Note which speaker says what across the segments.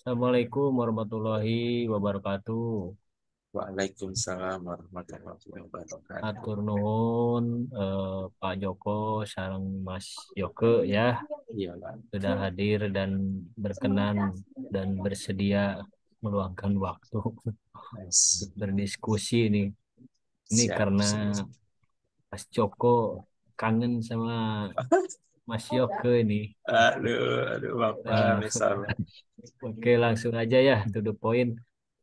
Speaker 1: Assalamualaikum warahmatullahi wabarakatuh.
Speaker 2: Waalaikumsalam warahmatullahi wabarakatuh.
Speaker 1: Atur nuhun Pak Joko sareng Mas Yoke ya
Speaker 2: Iya, Pak.
Speaker 1: sudah hadir dan berkenan dan bersedia meluangkan waktu
Speaker 2: Nice.
Speaker 1: untuk berdiskusi nih. Ini
Speaker 2: Siap,
Speaker 1: karena
Speaker 2: siap.
Speaker 1: Mas Joko kangen sama Mas Yoke ini.
Speaker 2: Aduh, Bapak,
Speaker 1: Eh,
Speaker 2: misalnya.
Speaker 1: oke, langsung aja ya to the point.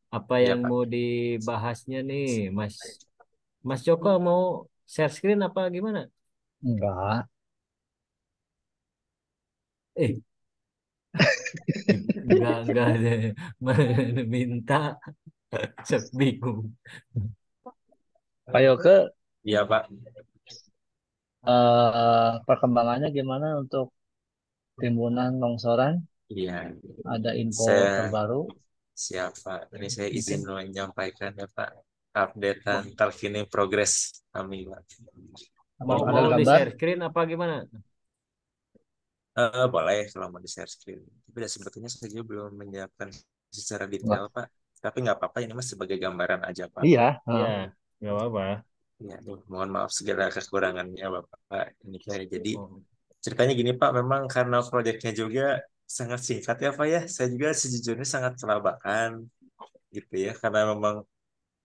Speaker 1: Apa
Speaker 2: Iya,
Speaker 1: yang
Speaker 2: Pak.
Speaker 1: mau dibahasnya nih, Mas? Mas Joko mau share screen apa gimana?
Speaker 3: Enggak,
Speaker 1: Eh, enggak minta, saya bingung.
Speaker 3: Pak Yoke,
Speaker 2: Iya, Pak.
Speaker 3: perkembangannya gimana untuk timbunan longsoran?
Speaker 2: Iya.
Speaker 3: Ada info
Speaker 2: Saya
Speaker 3: terbaru?
Speaker 2: siap, Pak. Ini saya izin
Speaker 3: Mungkin
Speaker 2: menyampaikan ya, Pak. Updatean terkini progres kami, Pak.
Speaker 1: Mau
Speaker 3: ada
Speaker 1: mau di
Speaker 3: kabar?
Speaker 1: share screen apa gimana?
Speaker 2: Boleh kalau mau di-share screen. Tapi sebetulnya saya juga belum menyiapkan secara detail,
Speaker 3: Enggak.
Speaker 2: Pak. Tapi nggak apa-apa, ini mas sebagai gambaran aja, Pak.
Speaker 3: Iya,
Speaker 1: Iya, nggak apa-apa.
Speaker 2: Ya, aduh, mohon maaf segala kekurangannya, Bapak. Pak. Ini kayak jadi
Speaker 1: Oh.
Speaker 2: ceritanya gini, Pak. Memang karena proyeknya juga sangat singkat ya, Pak ya. Saya juga sejujurnya sangat kelabakan, gitu ya. Karena memang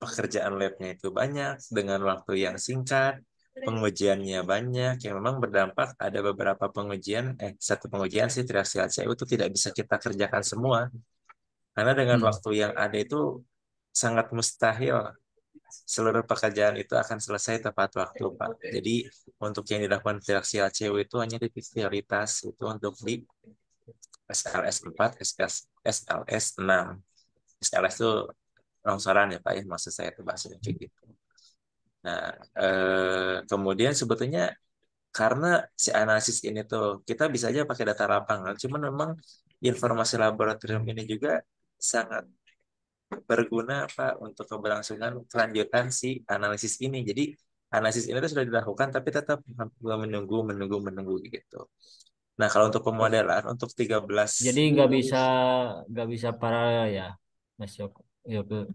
Speaker 2: pekerjaan labnya itu banyak dengan waktu yang singkat. Pengujiannya banyak yang memang berdampak ada beberapa pengujian satu pengujian sih reaksi HCU itu tidak bisa kita kerjakan semua karena dengan
Speaker 3: hmm.
Speaker 2: waktu yang ada itu sangat mustahil seluruh pekerjaan itu akan selesai tepat waktu, Pak. Jadi untuk yang dilakukan reaksi HCU itu hanya titik prioritas itu untuk di SLS 4, SLS 6. SLS itu longsoran ya, Pak ya, maksud saya itu bahasanya kayak gitu. Nah, kemudian sebetulnya karena si analisis ini tuh kita bisa aja pakai data lapangan, cuman memang informasi laboratorium ini juga sangat berguna Pak untuk keberlangsungan kelanjutan si analisis ini. Jadi analisis ini tuh sudah dilakukan tapi tetap menunggu menunggu menunggu gitu. Nah, kalau untuk pemodelan untuk 13
Speaker 1: Jadi nggak bisa paralel ya, Mas Joko. Yoke.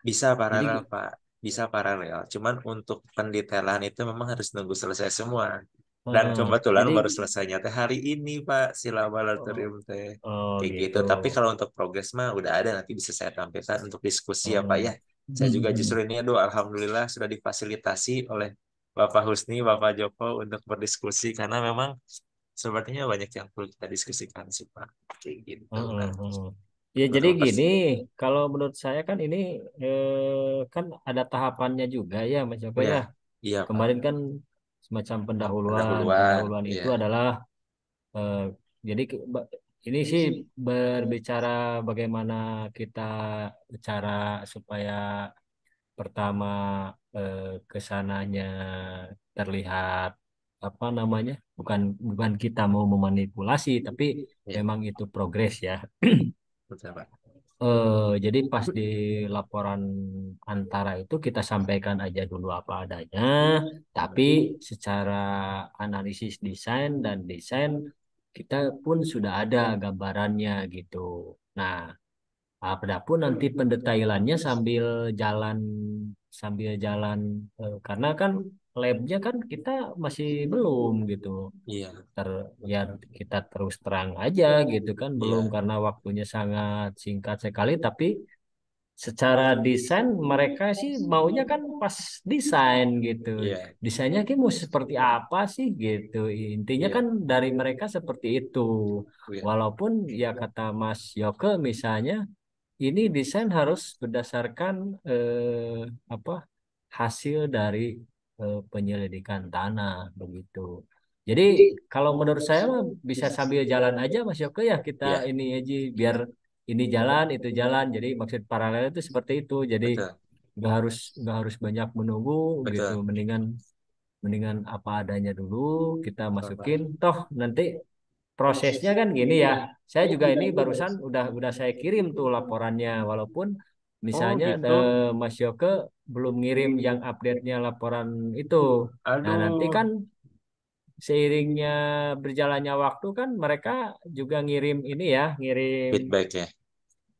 Speaker 2: bisa
Speaker 1: Jadi
Speaker 2: paralel Pak, bisa paralel. Cuman untuk pendetailan itu memang harus nunggu selesai semua. Dan
Speaker 1: eh,
Speaker 2: kebetulan
Speaker 1: jadi
Speaker 2: baru selesainya teh hari ini Pak si
Speaker 1: oh,
Speaker 2: laboratorium teh
Speaker 1: oh
Speaker 2: kayak gitu.
Speaker 1: gitu.
Speaker 2: Tapi kalau untuk progres mah udah ada nanti bisa saya tampilkan untuk diskusi ya Pak
Speaker 1: Hmm.
Speaker 2: ya. Saya juga justru
Speaker 3: Hmm.
Speaker 2: ini aduh alhamdulillah sudah difasilitasi oleh Bapak Husni, Bapak Joko untuk berdiskusi karena memang sepertinya banyak yang perlu kita diskusikan sih Pak. Kayak gitu
Speaker 1: Heeh,
Speaker 2: Pak.
Speaker 1: heeh. Ya jadi
Speaker 2: Betul
Speaker 1: gini,
Speaker 2: Pak.
Speaker 1: kalau menurut saya kan ini kan ada tahapannya juga ya Mas Joko
Speaker 2: Ya,
Speaker 1: ya.
Speaker 2: iya Pak.
Speaker 1: Kemarin kan semacam pendahuluan.
Speaker 2: Pendahuluan,
Speaker 1: Pendahuluan itu
Speaker 2: ya.
Speaker 1: adalah eh, jadi ini sih berbicara bagaimana kita cara supaya pertama kesananya terlihat apa namanya? Bukan bukan kita mau memanipulasi, tapi
Speaker 2: Ya,
Speaker 1: memang itu progres ya.
Speaker 2: betul Pak.
Speaker 1: Jadi pas di laporan antara itu kita sampaikan aja dulu apa adanya, tapi secara analisis desain kita pun sudah ada gambarannya gitu. Nah, adapun nanti pendetailannya sambil jalan karena kan labnya kan kita masih belum gitu
Speaker 2: Iya,
Speaker 1: ter ya kita terus terang aja gitu kan belum
Speaker 2: iya,
Speaker 1: karena waktunya sangat singkat sekali tapi secara desain mereka sih maunya kan pas desain gitu
Speaker 2: iya,
Speaker 1: desainnya kayak mau seperti apa sih gitu intinya kan
Speaker 2: iya,
Speaker 1: dari mereka seperti itu
Speaker 2: iya,
Speaker 1: walaupun ya kata Mas Yoke misalnya ini desain harus berdasarkan apa hasil dari penyelidikan tanah begitu. Jadi kalau menurut saya mah bisa sambil jalan aja Mas Yoke ya kita
Speaker 2: iya,
Speaker 1: ini aja biar ini jalan itu jalan. Jadi maksud paralel itu seperti itu. Jadi
Speaker 2: betul,
Speaker 1: nggak harus banyak menunggu gitu.
Speaker 2: betul.
Speaker 1: Mendingan mendingan apa adanya dulu kita
Speaker 2: Betul,
Speaker 1: masukin.
Speaker 2: Pak.
Speaker 1: Toh nanti prosesnya kan gini ya. Saya juga ini barusan udah saya kirim tuh laporannya walaupun
Speaker 2: Oh
Speaker 1: misalnya
Speaker 2: gitu.
Speaker 1: Mas Yoke belum ngirim yang update-nya laporan itu. Nah, nanti
Speaker 2: Aduh,
Speaker 1: kan seiringnya berjalannya waktu kan mereka juga ngirim ini ya, ngirim
Speaker 2: feedback ya.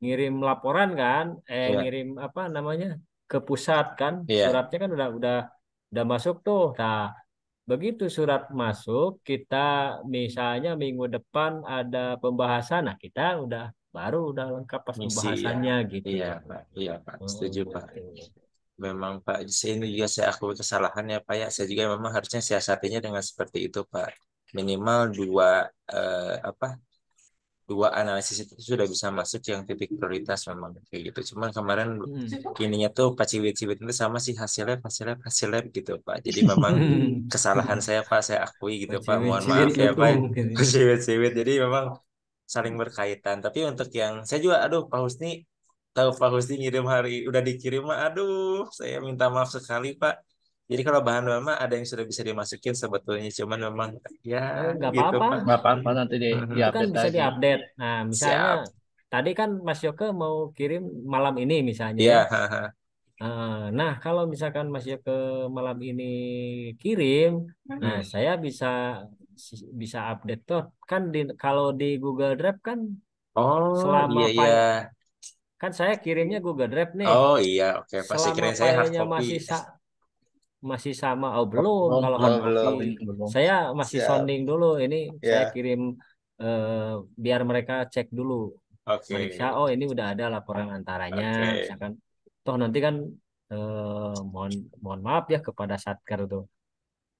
Speaker 1: ngirim laporan kan,
Speaker 2: Iya,
Speaker 1: ngirim apa namanya ke pusat kan,
Speaker 2: iya,
Speaker 1: suratnya kan udah masuk tuh. Nah, begitu surat masuk, kita misalnya minggu depan ada pembahasan, nah kita udah lengkap pas
Speaker 2: misi ya.
Speaker 1: pembahasannya gitu.
Speaker 2: Iya Pak,
Speaker 1: Oh,
Speaker 2: setuju Pak.
Speaker 1: gitu.
Speaker 2: Memang Pak, ini juga saya akui kesalahan ya Pak ya. Saya juga memang harusnya siasatinya dengan seperti itu Pak. Minimal apa dua analisis itu sudah bisa masuk yang titik prioritas memang kayak gitu. Cuman kemarin
Speaker 1: Hmm.
Speaker 2: ininya tuh Pak Ciwit-Ciwit itu sama sih hasil lab gitu Pak. Jadi memang kesalahan saya Pak, saya akui gitu Pak. Mohon maaf
Speaker 1: Ciwit-ciwit
Speaker 2: ya Pak.
Speaker 1: lukung gitu.
Speaker 2: Ciwit-Ciwit. Jadi memang saling berkaitan. Tapi untuk yang saya juga, aduh Pak Husni, tahu Pak Husni ngirim udah dikirim mah, aduh saya minta maaf sekali Pak. Jadi kalau bahan-bahan mah ada yang sudah bisa dimasukin sebetulnya, cuman memang ya
Speaker 1: Nggak
Speaker 2: gitu
Speaker 1: apa-apa.
Speaker 2: Pak.
Speaker 3: Nggak apa-apa nanti
Speaker 2: Mhm.
Speaker 1: Itu kan
Speaker 3: diupdate
Speaker 1: bisa
Speaker 3: lagi.
Speaker 1: diupdate. Nah, misalnya
Speaker 2: Siap.
Speaker 1: tadi kan Mas Yoke mau kirim malam ini misalnya ya.
Speaker 2: Iya,
Speaker 1: Nah, kalau misalkan Mas Yoke malam ini kirim, nah
Speaker 2: Hmm.
Speaker 1: saya bisa update tuh kan kalau di Google Drive kan
Speaker 2: Oh
Speaker 1: selama
Speaker 2: iya iya.
Speaker 1: kan saya kirimnya Google Drive nih.
Speaker 2: Oh iya, oke. Pasti
Speaker 1: Selama
Speaker 2: kirain saya hard
Speaker 1: filenya
Speaker 2: copy.
Speaker 1: masih sama. Oh, belum.
Speaker 3: Belum,
Speaker 1: Kalau hard
Speaker 3: belum,
Speaker 1: copy
Speaker 3: belum, belum.
Speaker 1: saya masih
Speaker 2: Siap.
Speaker 1: sounding dulu. Ini saya
Speaker 2: Ya,
Speaker 1: kirim eh, biar mereka cek dulu,
Speaker 2: oke.
Speaker 1: meriksa. Oh, ini udah ada laporan antaranya.
Speaker 2: Oke.
Speaker 1: Misalkan, toh nanti kan mohon mohon maaf ya kepada Satker tuh.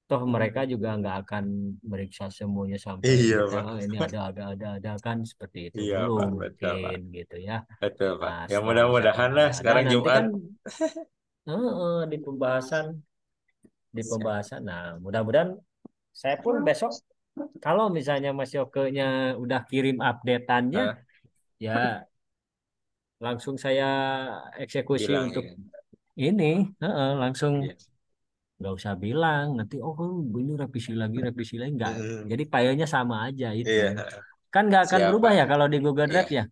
Speaker 1: Toh mereka juga nggak akan meriksa semuanya sampai
Speaker 2: Iya,
Speaker 1: detail.
Speaker 2: Pak.
Speaker 1: Oh, ini ada kan seperti itu
Speaker 2: Iya,
Speaker 1: dulu
Speaker 2: Pak. Betul,
Speaker 1: mungkin
Speaker 2: Pak.
Speaker 1: gitu ya.
Speaker 2: Betul, Pak.
Speaker 1: Nah,
Speaker 2: Ya
Speaker 1: setelah misalkan
Speaker 2: mudah-mudahan lah
Speaker 1: ada
Speaker 2: sekarang
Speaker 1: nanti
Speaker 2: Jumat.
Speaker 1: kan di pembahasan. Nah, mudah-mudahan saya pun besok kalau misalnya Mas Yoke-nya udah kirim updateannya,
Speaker 2: Hah?
Speaker 1: ya langsung saya eksekusi
Speaker 2: Bilang
Speaker 1: untuk
Speaker 2: ya.
Speaker 1: ini. Langsung
Speaker 2: Iya.
Speaker 1: nggak usah bilang nanti oh ini revisi lagi nggak.
Speaker 2: Hmm.
Speaker 1: Jadi filenya sama aja itu.
Speaker 2: Iya,
Speaker 1: Kan nggak akan berubah
Speaker 2: siapa?
Speaker 1: ya kalau di Google
Speaker 2: Iya.
Speaker 1: Drive ya.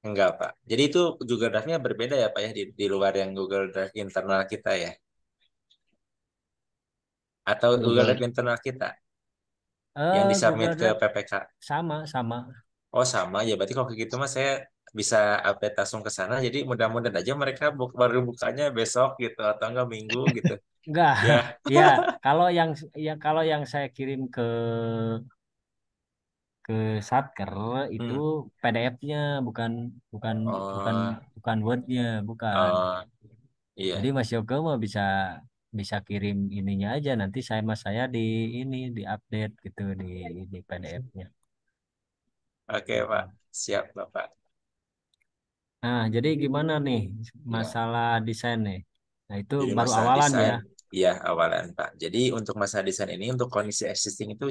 Speaker 2: Enggak, Pak. Jadi itu juga Drive-nya berbeda ya, Pak ya, di luar yang Google Drive internal kita ya. Atau Google
Speaker 3: Google.
Speaker 2: Drive internal kita yang disubmit
Speaker 1: Google
Speaker 2: ke
Speaker 1: Drive
Speaker 2: PPK.
Speaker 1: sama.
Speaker 2: Oh sama ya, berarti kalau kayak gitu mas saya bisa update langsung ke sana. Jadi mudah-mudahan aja mereka baru bukanya besok gitu atau enggak minggu gitu.
Speaker 1: Enggak.
Speaker 2: Ya,
Speaker 1: Ya, kalau yang kalau yang saya kirim ke Satker itu
Speaker 2: hmm.
Speaker 1: PDF-nya bukan bukan bukan
Speaker 2: Oh,
Speaker 1: bukan Word-nya, bukan.
Speaker 2: oh,
Speaker 1: Jadi
Speaker 2: iya.
Speaker 1: Mas Yoga mah bisa bisa kirim ininya aja nanti saya di ini di update gitu di PDF-nya.
Speaker 2: Oke Pak,
Speaker 1: Gitu.
Speaker 2: siap Bapak.
Speaker 1: Nah, jadi gimana nih
Speaker 2: Ya,
Speaker 1: masalah desain nih? Nah, itu
Speaker 2: jadi
Speaker 1: baru
Speaker 2: masalah
Speaker 1: awalan ya.
Speaker 2: desain, ya awalan Pak. Jadi untuk masalah desain ini untuk kondisi existing itu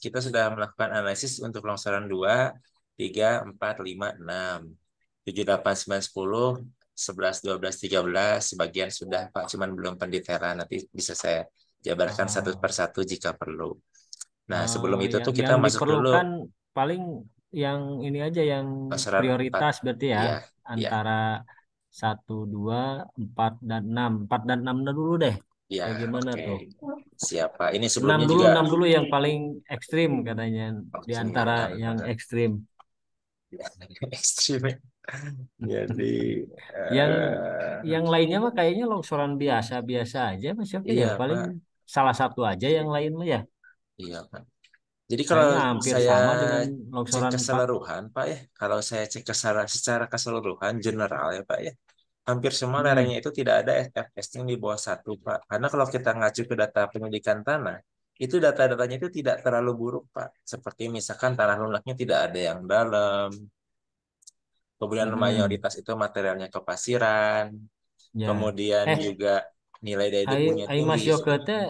Speaker 2: kita sudah melakukan analisis untuk longsoran 2, 3, 4, 5, 6, 7, 8, 9, 10, 11, 12, 13. Sebagian sudah Pak, cuman belum pendetailan. Nanti bisa saya jabarkan satu
Speaker 1: Oh,
Speaker 2: persatu jika perlu. Nah, sebelum itu tuh kita
Speaker 1: yang
Speaker 2: masuk dulu
Speaker 1: diperlukan paling yang ini aja yang
Speaker 2: longsoran 4.
Speaker 1: prioritas berarti ya
Speaker 2: Iya, iya,
Speaker 1: antara 1, 2, 4 dan 6 dulu deh.
Speaker 2: iya,
Speaker 1: Kayak gimana
Speaker 2: oke.
Speaker 1: tuh?
Speaker 2: Siapa? Ini
Speaker 1: Enam
Speaker 2: sebelumnya
Speaker 1: dulu,
Speaker 2: juga.
Speaker 1: 6 dulu yang paling ekstrim katanya di
Speaker 2: Oke,
Speaker 1: antara yang ekstrim.
Speaker 2: ekstrim. Jadi
Speaker 1: Yang
Speaker 2: eh
Speaker 1: yang lainnya mah kayaknya longsoran biasa-biasa aja Mas Yofi ya.
Speaker 2: iya
Speaker 1: Paling
Speaker 2: Pak,
Speaker 1: salah satu aja yang lain mah ya.
Speaker 2: iya Pak. Jadi kalau
Speaker 1: Kayaknya hampir
Speaker 2: saya
Speaker 1: sama dengan
Speaker 2: cek
Speaker 1: longsoran 4.
Speaker 2: keseluruhan Pak ya, kalau saya cek secara keseluruhan general ya Pak ya, hampir semua
Speaker 1: Hmm.
Speaker 2: lerengnya itu tidak ada FS yang di bawah 1 Pak. Karena kalau kita ngacu ke data penyelidikan tanah, itu data-datanya itu tidak terlalu buruk Pak. Seperti misalkan tanah lunaknya tidak ada yang dalam, kemudian
Speaker 1: Mm-mm.
Speaker 2: mayoritas itu materialnya kepasiran,
Speaker 1: Ya.
Speaker 2: kemudian
Speaker 1: Eh,
Speaker 2: juga nilai daya
Speaker 1: Ai,
Speaker 2: dukungnya
Speaker 1: ai
Speaker 2: tinggi.
Speaker 1: Mas Yoga teh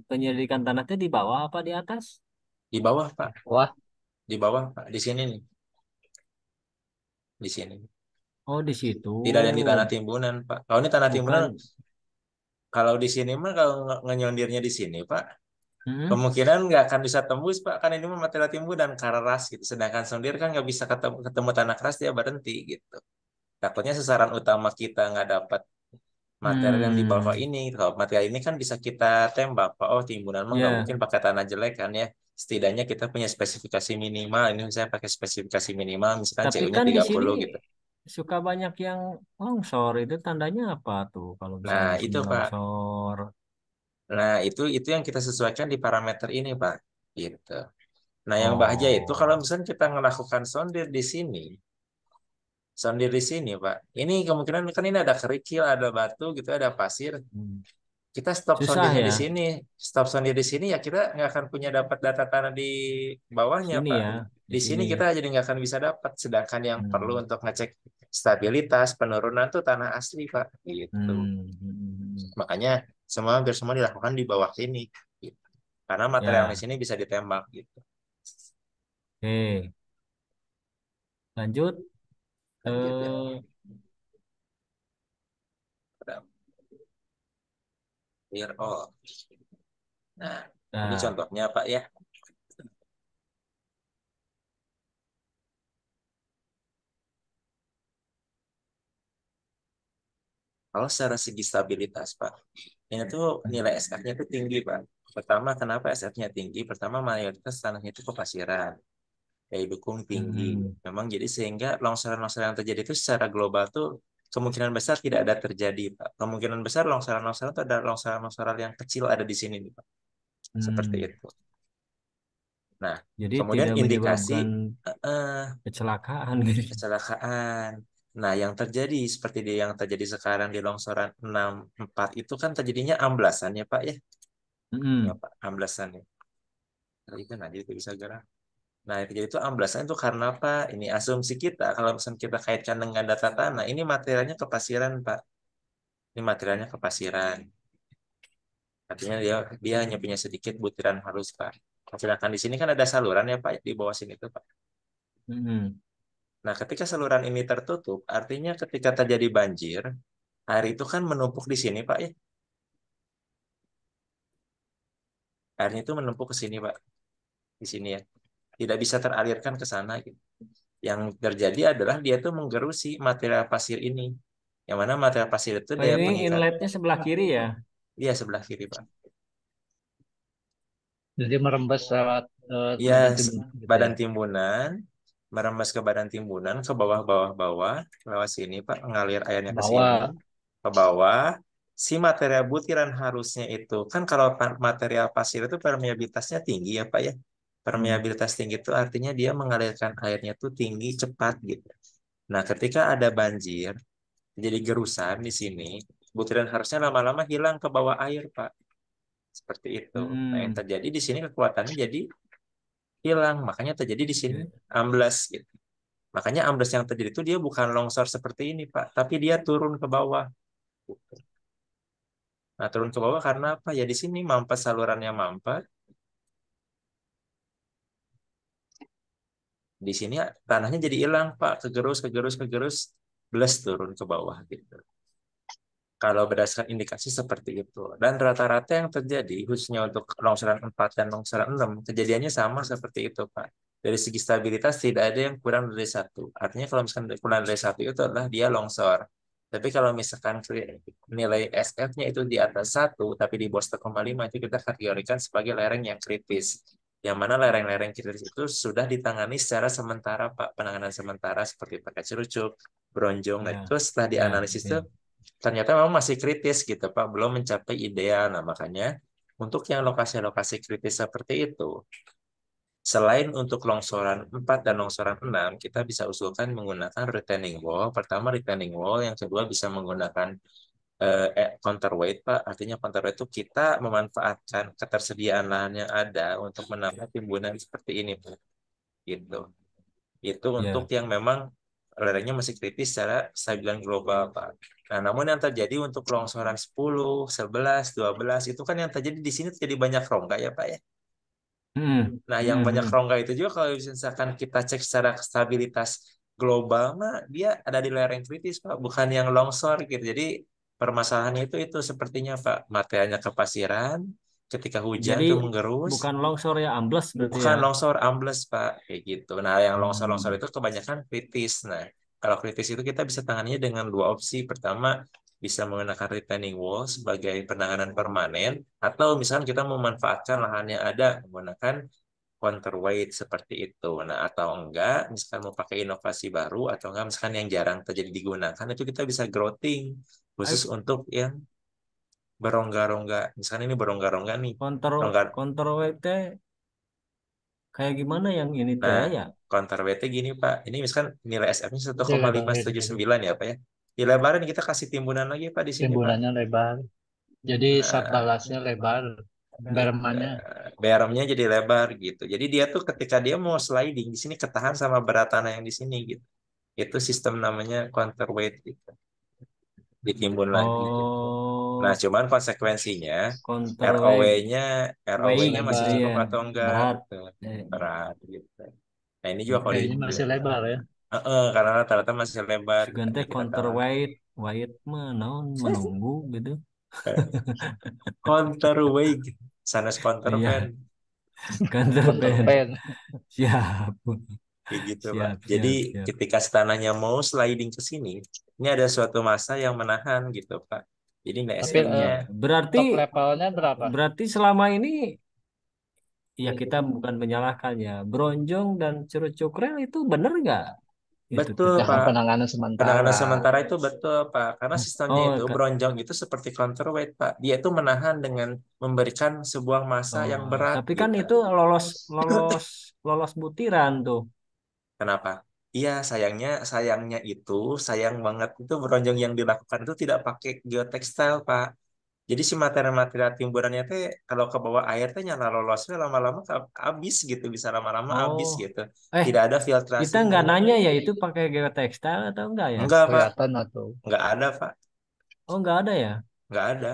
Speaker 1: penyelidikan tanah teh di bawah apa di atas?
Speaker 2: Di bawah Pak,
Speaker 3: Wah,
Speaker 2: di bawah Pak, di sini nih, di sini.
Speaker 1: Oh, di situ.
Speaker 2: Tidak ada yang di tanah timbunan Pak. Kalau ini tanah timbunan,
Speaker 1: Bukan.
Speaker 2: kalau di sini mah kalau ngenyondirnya di sini Pak,
Speaker 1: Hmm?
Speaker 2: kemungkinan nggak akan bisa tembus Pak. Kan ini mah material timbunan keras gitu. Sedangkan sondir kan nggak bisa ketemu tanah keras dia berhenti gitu. Takutnya sasaran utama kita nggak dapat material yang di bawah
Speaker 1: Hmm.
Speaker 2: ini. Kalau material ini kan bisa kita tembak Pak. Oh timbunan mah nggak mungkin
Speaker 1: Ya.
Speaker 2: pakai tanah jelek kan ya. setidaknya kita punya spesifikasi minimal. Ini saya pakai spesifikasi minimal, misalkan
Speaker 1: Tapi
Speaker 2: CU-nya
Speaker 1: kan di sini
Speaker 2: 30 gitu.
Speaker 1: suka banyak yang longsor. Itu tandanya apa tuh kalau
Speaker 2: Nah,
Speaker 1: misalnya di
Speaker 2: itu
Speaker 1: sini
Speaker 2: Pak.
Speaker 1: longsor?
Speaker 2: Nah, itu yang kita sesuaikan di parameter ini, Pak. Gitu. Nah, yang bahaya itu kalau
Speaker 1: Oh.
Speaker 2: misalnya kita melakukan sondir di sini, sondir di sini, Pak. Ini kemungkinan kan ini ada kerikil, ada batu gitu, ada pasir.
Speaker 1: Hmm.
Speaker 2: Kita stop
Speaker 1: Susah
Speaker 2: sondirnya di
Speaker 1: ya
Speaker 2: sini. Stop sondir di sini ya kita nggak akan punya dapat data tanah di bawahnya,
Speaker 1: sini
Speaker 2: Pak.
Speaker 1: ya, di
Speaker 2: Di sini
Speaker 1: sini.
Speaker 2: kita jadi nggak akan bisa dapat. Sedangkan yang perlu
Speaker 1: Hmm.
Speaker 2: untuk ngecek stabilitas penurunan tuh tanah asli, Pak. Gitu.
Speaker 1: Hmm.
Speaker 2: Makanya hampir semua dilakukan di bawah sini. Gitu. Karena material di
Speaker 1: Ya,
Speaker 2: sini bisa ditembak gitu.
Speaker 1: oke. Lanjut.
Speaker 2: Lanjut ya.
Speaker 1: Eh,
Speaker 2: Clear all. Nah, ini
Speaker 1: nah,
Speaker 2: contohnya Pak ya. Kalau secara segi stabilitas Pak, ini tuh nilai SF-nya tuh tinggi Pak. Pertama, kenapa SF-nya tinggi? Pertama, mayoritas tanahnya itu kepasiran, daya dukung tinggi.
Speaker 1: hmm.
Speaker 2: Memang jadi sehingga longsoran-longsoran yang terjadi itu secara global tuh kemungkinan besar tidak ada terjadi Pak. Kemungkinan besar longsoran-longsoran itu ada longsoran-longsoran yang kecil ada di sini nih Pak. Seperti
Speaker 1: Hmm.
Speaker 2: itu. Nah,
Speaker 1: Jadi
Speaker 2: kemudian
Speaker 1: tidak
Speaker 2: indikasi
Speaker 1: menyebabkan
Speaker 2: eh,
Speaker 1: kecelakaan gitu.
Speaker 2: kecelakaan. Nah, yang terjadi seperti yang terjadi sekarang di longsoran 64 itu kan terjadinya amblasan ya Pak ya. Ya
Speaker 1: Hmm.
Speaker 2: Pak, amblasan ya. Tadi kan aja itu bisa gerak. Nah, itu jadi itu amblasan itu karena apa? Ini asumsi kita kalau misalnya kita kaitkan dengan data tanah, ini materialnya kepasiran Pak. Ini materialnya kepasiran. Artinya dia dia hanya punya sedikit butiran halus Pak. Sedangkan di sini kan ada saluran ya Pak di bawah sini tuh Pak.
Speaker 1: Hmm.
Speaker 2: Nah, ketika saluran ini tertutup, artinya ketika terjadi banjir, air itu kan menumpuk di sini, Pak ya. Airnya itu menumpuk ke sini, Pak. Di sini ya. Tidak bisa teralirkan ke sana gitu. Yang terjadi adalah dia tuh menggerusi material pasir ini. Yang mana material pasir itu
Speaker 1: Oh,
Speaker 2: dia
Speaker 1: ini
Speaker 2: pengikat.
Speaker 1: inletnya sebelah kiri ya?
Speaker 2: Dia sebelah kiri, Pak.
Speaker 3: Jadi merembes lewat
Speaker 2: Ya,
Speaker 3: badan timur gitu ya.
Speaker 2: badan timbunan, merembes ke badan timbunan, ke bawah-bawah-bawah, lewat sini, Pak, mengalir airnya ke sini,
Speaker 3: Bawah.
Speaker 2: ke bawah. Si material butiran harusnya itu, kan kalau material pasir itu permeabilitasnya tinggi ya, Pak ya.
Speaker 1: Hmm.
Speaker 2: Permeabilitas tinggi itu artinya dia mengalirkan airnya tuh tinggi, cepat gitu. Nah, ketika ada banjir, jadi gerusan di sini, butiran harusnya lama-lama hilang ke bawah air, Pak. Seperti itu. Nah, yang
Speaker 1: Hmm.
Speaker 2: terjadi di sini kekuatannya jadi hilang. Makanya terjadi di sini amblas gitu. Makanya amblas yang terjadi itu dia bukan longsor seperti ini, Pak, tapi dia turun ke bawah. Nah, turun ke bawah karena apa? Ya di sini mampet salurannya mampet. Di sini tanahnya jadi hilang, Pak. Kegerus, kegerus, kegerus, bles turun ke bawah gitu. Kalau berdasarkan indikasi seperti itu. Dan rata-rata yang terjadi, khususnya untuk longsoran 4 dan longsoran 6 kejadiannya sama seperti itu, Pak. Dari segi stabilitas tidak ada yang kurang dari satu. Artinya kalau misalkan kurang dari satu itu adalah dia longsor. Tapi kalau misalkan nilai SF-nya itu di atas satu, tapi di bawah 1,5 itu kita kategorikan sebagai lereng yang kritis. Yang mana lereng-lereng kritis itu sudah ditangani secara sementara, Pak. Penanganan sementara seperti pakai cerucuk, bronjong. Nah,
Speaker 1: Ya,
Speaker 2: itu setelah
Speaker 1: ya,
Speaker 2: dianalisis itu
Speaker 1: oke.
Speaker 2: ternyata memang masih kritis gitu Pak, belum mencapai ideal. Nah, makanya untuk yang lokasi-lokasi kritis seperti itu, selain untuk longsoran 4 dan longsoran 6, kita bisa usulkan menggunakan retaining wall. Pertama retaining wall, yang kedua bisa menggunakan counterweight Pak. Artinya counterweight itu kita memanfaatkan ketersediaan lahan yang ada untuk menambah timbunan seperti ini Pak. Gitu. Itu untuk
Speaker 1: Ya.
Speaker 2: yang memang lerengnya masih kritis secara stabilan global, Pak. Nah, namun yang terjadi untuk longsoran 10, 11, 12 itu kan yang terjadi di sini terjadi banyak rongga ya, Pak ya.
Speaker 1: Hmm.
Speaker 2: Nah, yang
Speaker 1: Hmm.
Speaker 2: banyak
Speaker 1: Hmm.
Speaker 2: rongga itu juga kalau misalkan kita cek secara stabilitas global mah dia ada di lereng kritis, Pak, bukan yang longsor gitu. Jadi permasalahannya itu sepertinya, Pak, materialnya kepasiran, ketika hujan
Speaker 1: Jadi
Speaker 2: itu menggerus,
Speaker 1: bukan longsor ya, ambles berarti
Speaker 2: bukan
Speaker 1: ya.
Speaker 2: longsor ambles Pak, kayak gitu. Nah, yang longsor-longsor
Speaker 1: Hmm.
Speaker 2: itu kebanyakan kritis. Nah, kalau kritis itu kita bisa tangannya dengan dua opsi. Pertama, bisa menggunakan retaining wall sebagai penanganan permanen, atau misalnya kita memanfaatkan lahan yang ada menggunakan counterweight seperti itu. Nah, atau enggak, misalkan mau pakai inovasi baru, atau enggak, misalkan yang jarang terjadi digunakan, itu kita bisa growthing khusus
Speaker 1: Ay,
Speaker 2: untuk yang berongga-rongga. Misalkan ini berongga-rongga nih,
Speaker 1: counter
Speaker 2: rongga.
Speaker 1: counter weight teh kayak gimana yang ini teh
Speaker 2: Nah,
Speaker 1: ya?
Speaker 2: counterweight gini Pak. Ini misalkan nilai SF-nya
Speaker 3: Dilebarin gitu.
Speaker 2: 1,579 ya Pak ya. Dilebarin kita kasih timbunan lagi Pak di sini Pak.
Speaker 3: Timbunannya lebar. Jadi sub
Speaker 2: Nah,
Speaker 3: balasnya lebar. Bermannya.
Speaker 2: BRM-nya jadi lebar gitu. Jadi dia tuh ketika dia mau sliding di sini ketahan sama berat tanah yang di sini gitu. Itu sistem namanya counterweight gitu. Ditimbun lagi gitu. Nah,
Speaker 1: Oh,
Speaker 2: cuman konsekuensinya
Speaker 1: counter weight
Speaker 2: ROW-nya
Speaker 1: weight
Speaker 2: ROW-nya masih
Speaker 3: Lebar.
Speaker 2: cukup
Speaker 1: iya
Speaker 2: atau enggak
Speaker 1: berat.
Speaker 2: gitu.
Speaker 1: Eh,
Speaker 2: Berat gitu. Nah, ini juga kalau di
Speaker 3: Kayaknya masih lebar ya.
Speaker 2: karena rata-rata masih lebar gitu.
Speaker 1: Ganti
Speaker 2: Nanti kita
Speaker 1: counter
Speaker 2: kalah.
Speaker 1: weight weight mah naon menunggu gitu.
Speaker 2: Counterweight. Sanes counterpan.
Speaker 1: Iya, counter band.
Speaker 3: Counterpan.
Speaker 1: Siap.
Speaker 2: Kayak gitu, Pak.
Speaker 1: Siap,
Speaker 2: Jadi
Speaker 1: siap, siap.
Speaker 2: ketika tanahnya mau sliding ke sini, ini ada suatu masa yang menahan gitu, Pak. Jadi nggak
Speaker 3: Tapi
Speaker 2: SM-nya.
Speaker 1: Berarti
Speaker 3: top levelnya berapa?
Speaker 1: berarti selama ini ya kita bukan menyalahkan ya. Bronjong dan Curucukrel itu bener nggak? Itu
Speaker 2: Betul,
Speaker 1: tuh.
Speaker 3: Ya kan
Speaker 2: Pak.
Speaker 3: penanganan sementara.
Speaker 2: Penanganan sementara itu betul, Pak. Karena sistemnya
Speaker 1: Oh,
Speaker 2: itu bronjong itu seperti counterweight, Pak. Dia itu menahan dengan memberikan sebuah massa yang
Speaker 1: oh,
Speaker 2: berat
Speaker 1: tapi kan
Speaker 2: gitu.
Speaker 1: itu lolos lolos lolos butiran tuh.
Speaker 2: Kenapa? Iya, sayangnya itu sayang banget itu bronjong yang dilakukan itu tidak pakai geotextile, Pak. Jadi si material-material timburannya teh kalau ke bawah air teh nyala lolosnya lama-lama habis gitu, bisa lama-lama habis
Speaker 1: Oh,
Speaker 2: gitu.
Speaker 1: eh
Speaker 2: Tidak ada
Speaker 1: kita
Speaker 2: filtrasinya.
Speaker 1: nggak nanya ya itu pakai geotextile atau enggak ya?
Speaker 2: Enggak, Pak.
Speaker 3: Kelihatan atau
Speaker 2: Enggak ada, Pak.
Speaker 1: Oh, nggak ada ya?
Speaker 2: Enggak ada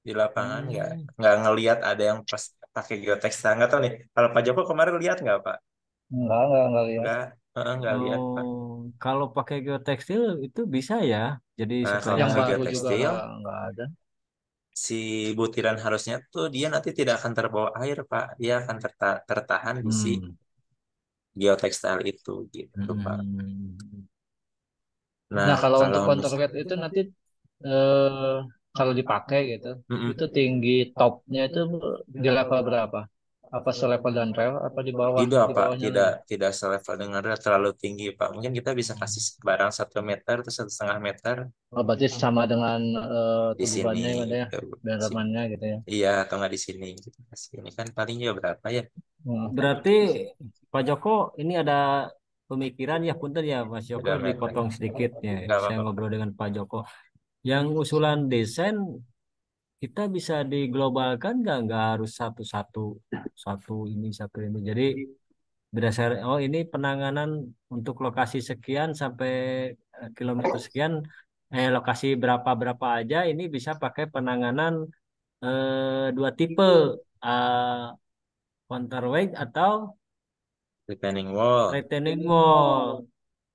Speaker 2: di lapangan
Speaker 1: Hmm.
Speaker 2: enggak ngelihat ada yang pas pakai geotextile. Enggak tahu nih. Kalau Pak Joko kemarin lihat enggak, Pak?
Speaker 3: enggak lihat.
Speaker 2: Enggak. Enggak lihat, Pak.
Speaker 1: Oh, kalau pakai geotekstil itu bisa ya. Jadi
Speaker 2: Nah, kalau
Speaker 1: supaya
Speaker 3: Yang
Speaker 2: pakai
Speaker 3: baru juga
Speaker 2: geotekstil
Speaker 3: nggak ada.
Speaker 2: si butiran harusnya tuh dia nanti tidak akan terbawa air, Pak. Dia akan tertahan di si
Speaker 1: hmm.
Speaker 2: geotextile itu gitu, Pak.
Speaker 1: Hmm.
Speaker 2: Nah,
Speaker 3: Nah, kalau untuk
Speaker 2: kalau
Speaker 3: counterweight itu nanti eh, kalau dipakai gitu,
Speaker 2: Mm-mm.
Speaker 3: itu tinggi topnya itu di level berapa? Apa selevel dan rel? Apa
Speaker 2: Tidak,
Speaker 3: di
Speaker 2: Pak.
Speaker 3: bawahnya
Speaker 2: Tidak,
Speaker 3: lagi?
Speaker 2: tidak selevel dengan rel terlalu tinggi, Pak. Mungkin kita bisa kasih barang 1 meter atau 1,5 meter
Speaker 3: Oh, berarti sama dengan
Speaker 2: di sini,
Speaker 3: tubuhannya ada ya,
Speaker 2: gitu. Di sini.
Speaker 3: dalamannya gitu ya.
Speaker 2: Iya, atau nggak di sini. Gitu. Kasih. Ini kan paling juga berapa ya?
Speaker 3: Hmm.
Speaker 1: Berarti Pak Joko ini ada pemikiran ya punten ya Mas Joko
Speaker 2: 3 meter.
Speaker 1: dipotong sedikit ya.
Speaker 2: Nggak
Speaker 1: Saya
Speaker 2: apa-apa, Pak.
Speaker 1: ngobrol dengan Pak Joko. Yang usulan desain kita bisa diglobalkan nggak harus satu-satu satu ini satu ini. Jadi berdasar oh ini penanganan untuk lokasi sekian sampai kilometer sekian lokasi berapa berapa aja ini bisa pakai penanganan dua tipe counterweight atau
Speaker 2: Retaining wall.
Speaker 1: retaining wall.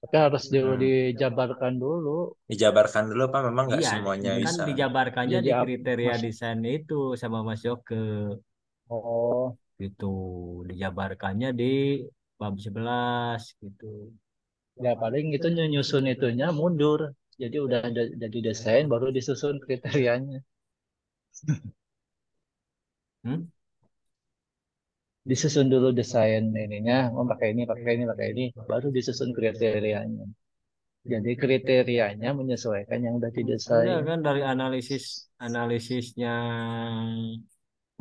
Speaker 3: Tapi harus
Speaker 2: Hmm.
Speaker 3: dijabarkan dulu.
Speaker 2: Dijabarkan dulu, Pak. Memang nggak
Speaker 1: Iya,
Speaker 2: semuanya
Speaker 1: kan
Speaker 2: bisa.
Speaker 1: dijabarkannya
Speaker 3: Jadi
Speaker 1: di kriteria
Speaker 3: mas,
Speaker 1: desainnya itu sama Mas Yoke
Speaker 3: oh
Speaker 1: gitu. Dijabarkannya di bab 11 gitu.
Speaker 3: ya paling itu nyusun itunya mundur. Jadi udah jadi desain baru disusun kriterianya.
Speaker 1: Hmm?
Speaker 3: Disusun dulu desain ininya, mau pakai ini, baru disusun kriterianya. Jadi kriterianya menyesuaikan yang udah
Speaker 1: Enggak
Speaker 3: didesain.
Speaker 1: kan dari analisisnya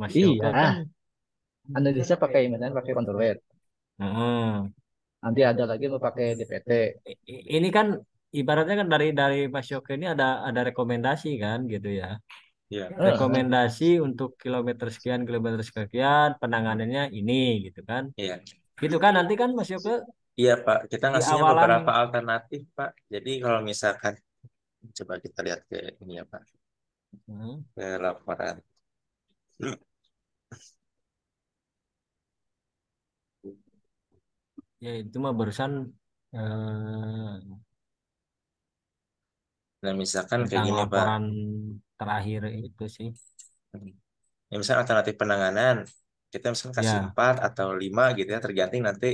Speaker 1: Mas Yoke kan.
Speaker 3: Iya, analisa pakai misalnya pakai counterweight.
Speaker 1: Heeh.
Speaker 3: Nanti ada lagi mau pakai DPT.
Speaker 1: Ini kan ibaratnya kan dari Mas Yoke ini ada rekomendasi kan gitu ya.
Speaker 2: Iya.
Speaker 3: Eh,
Speaker 1: Rekomendasi untuk kilometer sekian penanganannya ini gitu kan.
Speaker 2: Iya.
Speaker 1: Gitu kan nanti kan Mas Yoke
Speaker 2: Iya, Pak. Kita
Speaker 1: di
Speaker 2: ngasihnya
Speaker 1: awalan.
Speaker 2: beberapa alternatif, Pak. Jadi kalau misalkan coba kita lihat ke ini ya, Pak.
Speaker 1: Hmm.
Speaker 2: Ke laporan.
Speaker 1: Ya itu mah barusan eh,
Speaker 2: Nah, misalkan kayak
Speaker 1: tentang
Speaker 2: gini, Pak.
Speaker 1: laporan terakhir itu sih.
Speaker 2: Ya, misalkan alternatif penanganan, kita misalkan kasih
Speaker 1: Ya,
Speaker 2: 4 atau 5 gitu ya, tergantung nanti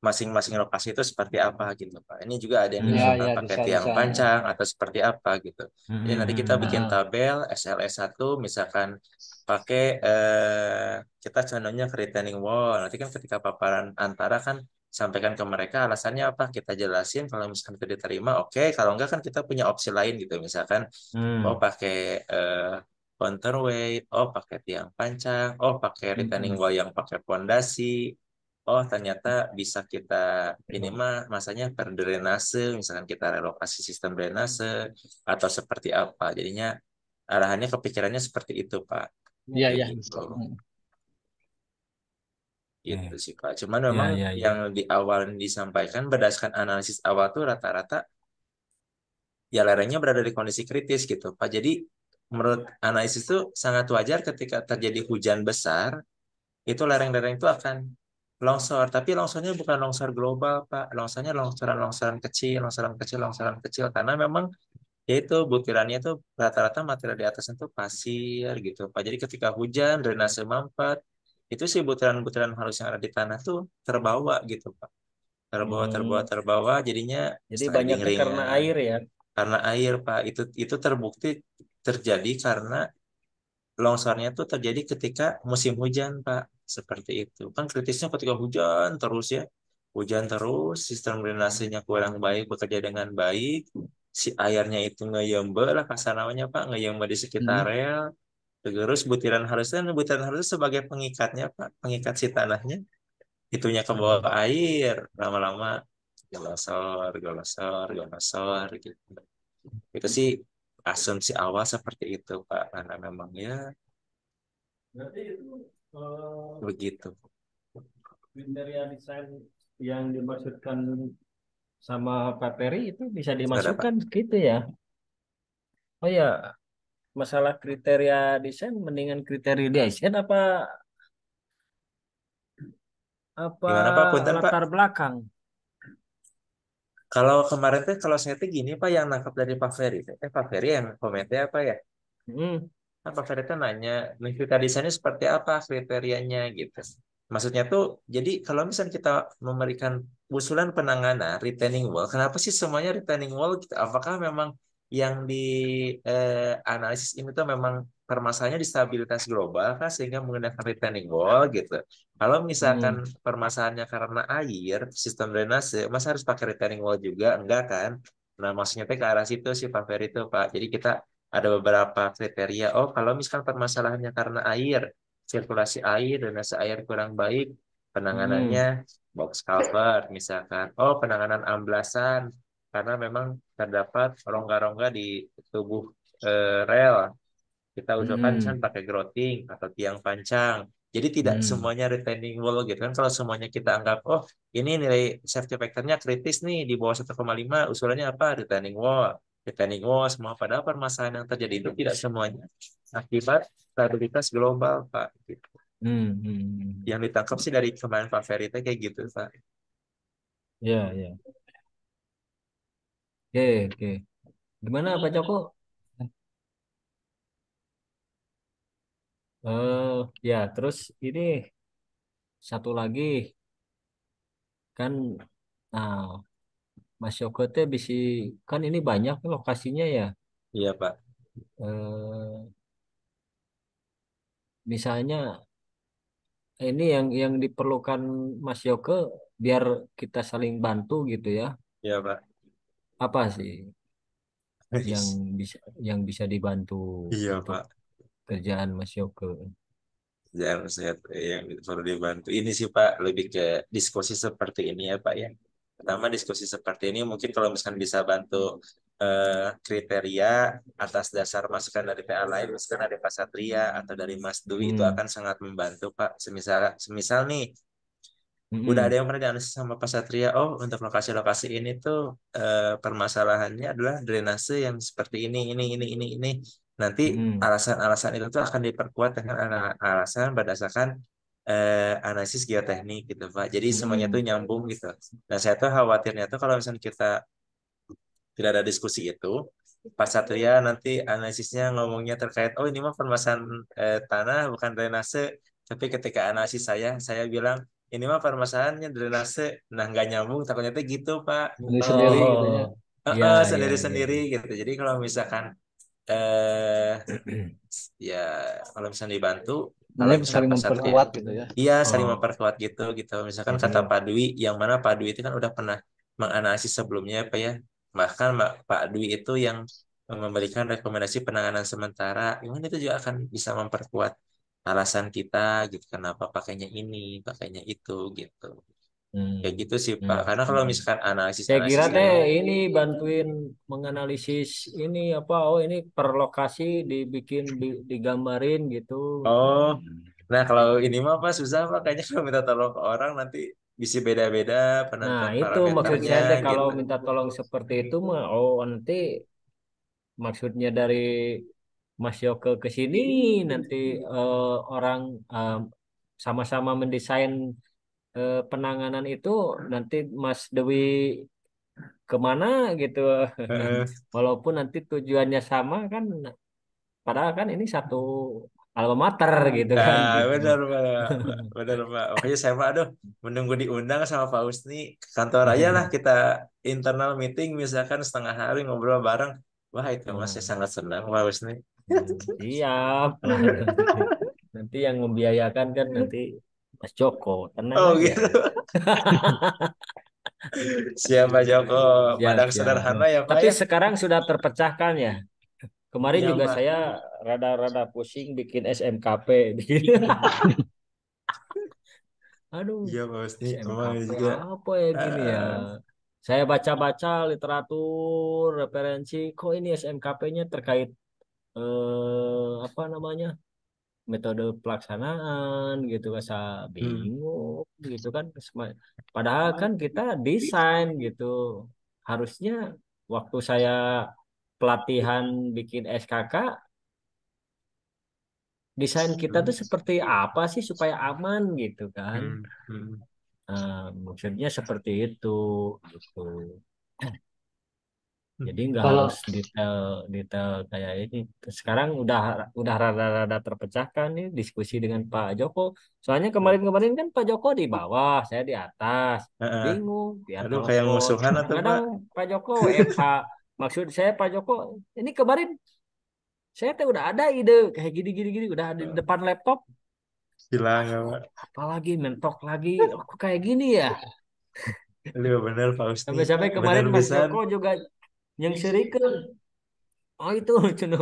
Speaker 2: masing-masing lokasi itu seperti apa gitu Pak. Ini juga ada yang
Speaker 3: Ya,
Speaker 2: diusulkan
Speaker 1: Hmm.
Speaker 3: ya,
Speaker 2: pakai
Speaker 3: bisa,
Speaker 2: tiang
Speaker 3: bisa.
Speaker 2: pancang atau seperti apa gitu. Jadi nanti kita bikin
Speaker 3: Ah,
Speaker 2: tabel SLS 1 misalkan pakai kita contohnya ke retaining wall. Nanti kan ketika paparan antara kan sampaikan ke mereka alasannya apa, kita jelasin kalau misalkan itu diterima oke, kalau enggak kan kita punya opsi lain gitu misalkan oh
Speaker 1: Hmm.
Speaker 2: pakai counterweight, oh pakai tiang pancang, oh pakai retaining
Speaker 1: Hmm.
Speaker 2: wall yang pakai pondasi. Oh, ternyata bisa kita ini mah masanya per drainase, misalkan kita relokasi sistem drainase atau seperti apa. Jadinya arahannya kepikirannya seperti itu, Pak.
Speaker 3: ya,
Speaker 2: Kayak
Speaker 3: ya.
Speaker 2: gitu.
Speaker 3: Hmm.
Speaker 2: Gitu
Speaker 1: Oke.
Speaker 2: sih, Pak. Cuman memang
Speaker 1: Ya, ya,
Speaker 2: yang
Speaker 1: ya.
Speaker 2: di awal disampaikan berdasarkan analisis awal tuh rata-rata ya lerengnya berada di kondisi kritis gitu, Pak. Jadi menurut analisis itu sangat wajar ketika terjadi hujan besar itu lereng-lereng itu akan longsor. Tapi longsornya bukan longsor global, Pak. Longsornya longsoran-longsoran kecil, longsoran kecil, longsoran kecil. Karena memang yaitu butirannya itu rata-rata material di atasnya itu pasir gitu, Pak. Jadi ketika hujan, drainase mampet, itu sih butiran-butiran halus yang ada di tanah tuh terbawa gitu, Pak. Terbawa, terbawa,
Speaker 1: Hmm.
Speaker 2: terbawa, jadinya
Speaker 1: Jadi
Speaker 2: sliding
Speaker 1: banyaknya karena
Speaker 2: ringan.
Speaker 1: air ya.
Speaker 2: Karena air, Pak. Itu terbukti terjadi karena longsornya tuh terjadi ketika musim hujan, Pak. Seperti itu. Kan kritisnya ketika hujan terus ya. Hujan terus, sistem drainasenya kurang baik, bekerja dengan baik. Si airnya itu ngeyembe lah kasar namanya, Pak. Ngeyembe di sekitar
Speaker 3: Hmm.
Speaker 2: rel. Terus butiran halus sebagai pengikatnya, Pak. Pengikat si tanahnya. Itunya ke bawah
Speaker 3: Hmm.
Speaker 2: air. Lama-lama gelosor, gelosor, gelosor gitu. Itu sih asumsi awal seperti itu, Pak. Karena memang ya
Speaker 1: Berarti itu
Speaker 2: begitu.
Speaker 1: kriteria desain yang dimaksudkan sama Pak Peri itu bisa
Speaker 2: Gimana,
Speaker 1: dimasukkan
Speaker 2: Pak?
Speaker 1: gitu ya. Oh ya, masalah kriteria desain mendingan kriteria desain apa apa
Speaker 2: Gimana, Pak? Punten, Pak.
Speaker 1: latar belakang?
Speaker 2: Kalau kemarin tuh kalau saya tuh gini, Pak, yang nangkap dari Pak Ferry. Pak Ferry yang komennya apa ya?
Speaker 1: Hmm.
Speaker 2: Kan Pak Ferry tuh nanya, "Nih, kriteria desainnya seperti apa kriterianya gitu." Maksudnya tuh, jadi kalau misalnya kita memberikan usulan penanganan retaining wall, kenapa sih semuanya retaining wall gitu? Apakah memang yang di analisis ini tuh memang permasalahannya di stabilitas global kah sehingga menggunakan retaining wall gitu? Kalau misalkan
Speaker 1: Hmm.
Speaker 2: permasalahannya karena air, sistem drainase, masa harus pakai retaining wall juga? Enggak kan? Nah, maksudnya tuh ke arah situ sih Pak Ferry itu, Pak. Jadi kita ada beberapa kriteria. Oh, kalau misalkan permasalahannya karena air, sirkulasi air, drainase air kurang baik, penanganannya
Speaker 1: Hmm.
Speaker 2: box culvert misalkan. Oh, penanganan amblasan karena memang terdapat rongga-rongga di tubuh rel. Kita usulkan misalkan
Speaker 1: Hmm.
Speaker 2: pakai grouting atau tiang pancang. Jadi tidak
Speaker 1: Hmm.
Speaker 2: semuanya retaining wall gitu kan. Kalau semuanya kita anggap, oh ini nilai safety factor-nya kritis nih di bawah 1,5, usulannya apa? Retaining wall. Retaining wall semua. Padahal permasalahan yang terjadi itu tidak semuanya akibat stabilitas global, Pak. Gitu.
Speaker 1: Hmm. Hmm.
Speaker 2: Yang ditangkap sih dari kemarin Pak Ferry itu kayak gitu, Pak.
Speaker 1: Ya, ya. Oke, oke. Gimana Pak Joko? Ya, terus ini satu lagi kan, nah, Mas Joko teh bisa kan ini banyak lokasinya ya.
Speaker 2: Iya, Pak.
Speaker 1: Eh, Misalnya ini yang diperlukan Mas Joko biar kita saling bantu gitu ya.
Speaker 2: Iya, Pak.
Speaker 1: Apa sih yang bisa dibantu
Speaker 2: Iya,
Speaker 1: untuk
Speaker 2: Pak.
Speaker 1: kerjaan Mas Joko?
Speaker 2: Jangan saya yang perlu dibantu. Ini sih Pak, lebih ke diskusi seperti ini ya Pak ya. Pertama diskusi seperti ini mungkin kalau misalkan bisa bantu kriteria atas dasar masukan dari PA lain, misalkan dari Pak Satria atau dari Mas Dwi itu
Speaker 1: Hmm.
Speaker 2: akan sangat membantu Pak. Semisal nih udah ada
Speaker 1: Hmm.
Speaker 2: yang pernah dianalisis sama Pak Satria, oh untuk lokasi-lokasi ini tuh permasalahannya adalah drainase yang seperti ini. Nanti
Speaker 1: Hmm.
Speaker 2: alasan-alasan itu tuh akan diperkuat dengan alasan berdasarkan analisis geoteknik gitu Pak. Jadi semuanya tuh
Speaker 1: Hmm.
Speaker 2: nyambung gitu. Nah saya tuh khawatirnya tuh kalau misalnya kita tidak ada diskusi itu, Pak Satria nanti analisisnya ngomongnya terkait, oh ini mah permasalahan tanah bukan drainase. Tapi ketika analisis saya bilang ini mah permasalahannya drainase, nah nggak nyambung, takutnya teh gitu Pak.
Speaker 3: Sendiri-sendiri gitu ya.
Speaker 1: Oh, iya, iya, iya,
Speaker 2: Sendiri-sendiri
Speaker 1: iya.
Speaker 2: gitu. Jadi kalau misalkan eh ya kalau misalnya dibantu, kalau
Speaker 3: Sebenarnya saling
Speaker 2: misalkan satu,
Speaker 3: memperkuat gitu ya.
Speaker 2: iya saling
Speaker 1: Oh,
Speaker 2: memperkuat gitu gitu. Misalkan kata
Speaker 1: mm-mm.
Speaker 2: Pak Dwi, yang mana Pak Dwi itu kan udah pernah menganalisis sebelumnya Pak ya. Bahkan Pak Dwi itu yang memberikan rekomendasi penanganan sementara. Yang itu juga akan bisa memperkuat alasan kita gitu. Kenapa pakainya ini, pakainya itu gitu. Kayak
Speaker 1: Hmm.
Speaker 2: gitu sih Pak.
Speaker 1: Hmm.
Speaker 2: Karena kalau
Speaker 1: Hmm.
Speaker 2: misalkan
Speaker 1: Saya kira
Speaker 2: analisis-analisis
Speaker 1: teh
Speaker 2: dulu,
Speaker 1: ini bantuin menganalisis ini apa? Oh, ini per lokasi dibikin digambarin gitu.
Speaker 2: oh, nah kalau ini mah Pak susah Pak. Kayaknya kalau minta tolong ke orang nanti bisa beda-beda
Speaker 1: Nah,
Speaker 2: penentuan
Speaker 1: itu maksud
Speaker 2: parameternya
Speaker 1: saya teh kalau
Speaker 2: gitu.
Speaker 1: minta tolong seperti itu mah, oh nanti maksudnya dari Mas Yoko ke sini nanti orang eh, sama-sama mendesain penanganan itu nanti Mas Dewi kemana gitu.
Speaker 2: Heeh.
Speaker 1: Walaupun nanti tujuannya sama kan, padahal kan ini satu alma mater gitu kan
Speaker 2: Nah,
Speaker 1: gitu.
Speaker 2: benar Pak. Benar Pak. Makanya saya Pak, aduh, menunggu diundang sama Pak Husni ke kantor aja lah kita internal meeting misalkan setengah hari ngobrol bareng. Wah, itu Mas saya
Speaker 1: Hmm.
Speaker 2: sangat senang Pak Husni.
Speaker 1: Siap lah nanti, nanti yang membiayakan kan nanti Mas Joko, tenang
Speaker 2: Oh
Speaker 1: aja.
Speaker 2: gitu. Siap Pak Joko.
Speaker 1: Siap,
Speaker 2: Madang
Speaker 1: siap.
Speaker 2: sederhana ya Pak
Speaker 1: Tapi
Speaker 2: ya.
Speaker 1: sekarang sudah terpecahkan ya. Kemarin
Speaker 2: Iya
Speaker 1: juga saya
Speaker 2: Pak.
Speaker 1: rada-rada pusing bikin SMKP, bikin. Aduh,
Speaker 2: Iya Pak Husni. Emang
Speaker 1: SMKP
Speaker 2: juga.
Speaker 1: apa ya gini ya?
Speaker 2: eh,
Speaker 1: Saya baca-baca literatur, referensi, kok ini SMKP-nya terkait apa namanya? Metode pelaksanaan gitu kan, saya
Speaker 2: hmm,
Speaker 1: bingung gitu kan. Padahal kan kita desain gitu. Harusnya waktu saya pelatihan bikin SKK, desain kita tuh
Speaker 2: hmm,
Speaker 1: seperti apa sih supaya aman gitu kan.
Speaker 2: hmm.
Speaker 1: Maksudnya seperti itu gitu. Jadi nggak
Speaker 3: Kalau
Speaker 1: harus detail detail kayak ini. Sekarang udah rada-rada terpecahkan nih diskusi dengan Pak Joko. Soalnya kemarin-kemarin kan Pak Joko di bawah, saya di atas.
Speaker 2: Heeh.
Speaker 1: Bingung, biar
Speaker 2: Aduh, kayak
Speaker 1: telepon.
Speaker 2: musuhan atau
Speaker 1: Kadang-kadang
Speaker 2: Pak?
Speaker 1: Pak Joko, Pak, maksud saya Pak Joko, ini kemarin saya teh udah ada ide kayak gini-gini gini, udah ada di depan laptop.
Speaker 2: Hilang ya Pak.
Speaker 1: Apalagi mentok lagi, aku kayak gini ya.
Speaker 2: Aduh, bener Pak Husni.
Speaker 1: Sampai-sampai
Speaker 2: Bener
Speaker 1: kemarin Mas
Speaker 2: pisan.
Speaker 1: Joko juga yang serikeun. Oh itu cina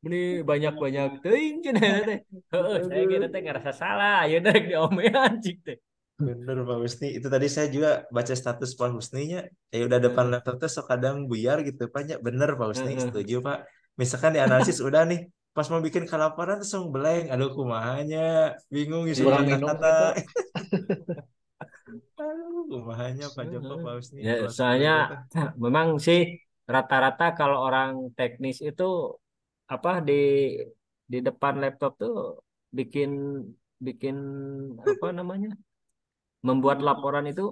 Speaker 1: ini banyak-banyak teuing cina eta teh. Heeh, saya kira teh ngerasa salah, ya udah diomean cik teh.
Speaker 2: Bener Pak Husni. Itu tadi saya juga baca status Pak Husninya. Ya udah depan
Speaker 1: Heeh,
Speaker 2: laptop tuh sok kadang buyar gitu Pak. Ya, bener Pak Husni.
Speaker 1: heeh.
Speaker 2: Setuju Pak. Misalkan dianalisis udah nih. Pas mau bikin ke laporan tuh langsung blank. Aduh kumahanya. Bingung isi
Speaker 3: kurang
Speaker 1: Iya.
Speaker 3: minum
Speaker 2: kata-kata.
Speaker 3: gitu.
Speaker 2: Aduh kumahanya Pak Joko
Speaker 1: Heeh.
Speaker 2: Pak Husni.
Speaker 1: Ya
Speaker 2: Kalau seperti
Speaker 1: soalnya
Speaker 2: itu tuh.
Speaker 1: memang sih rata-rata kalau orang teknis itu apa di depan laptop tuh bikin bikin apa namanya? Membuat laporan itu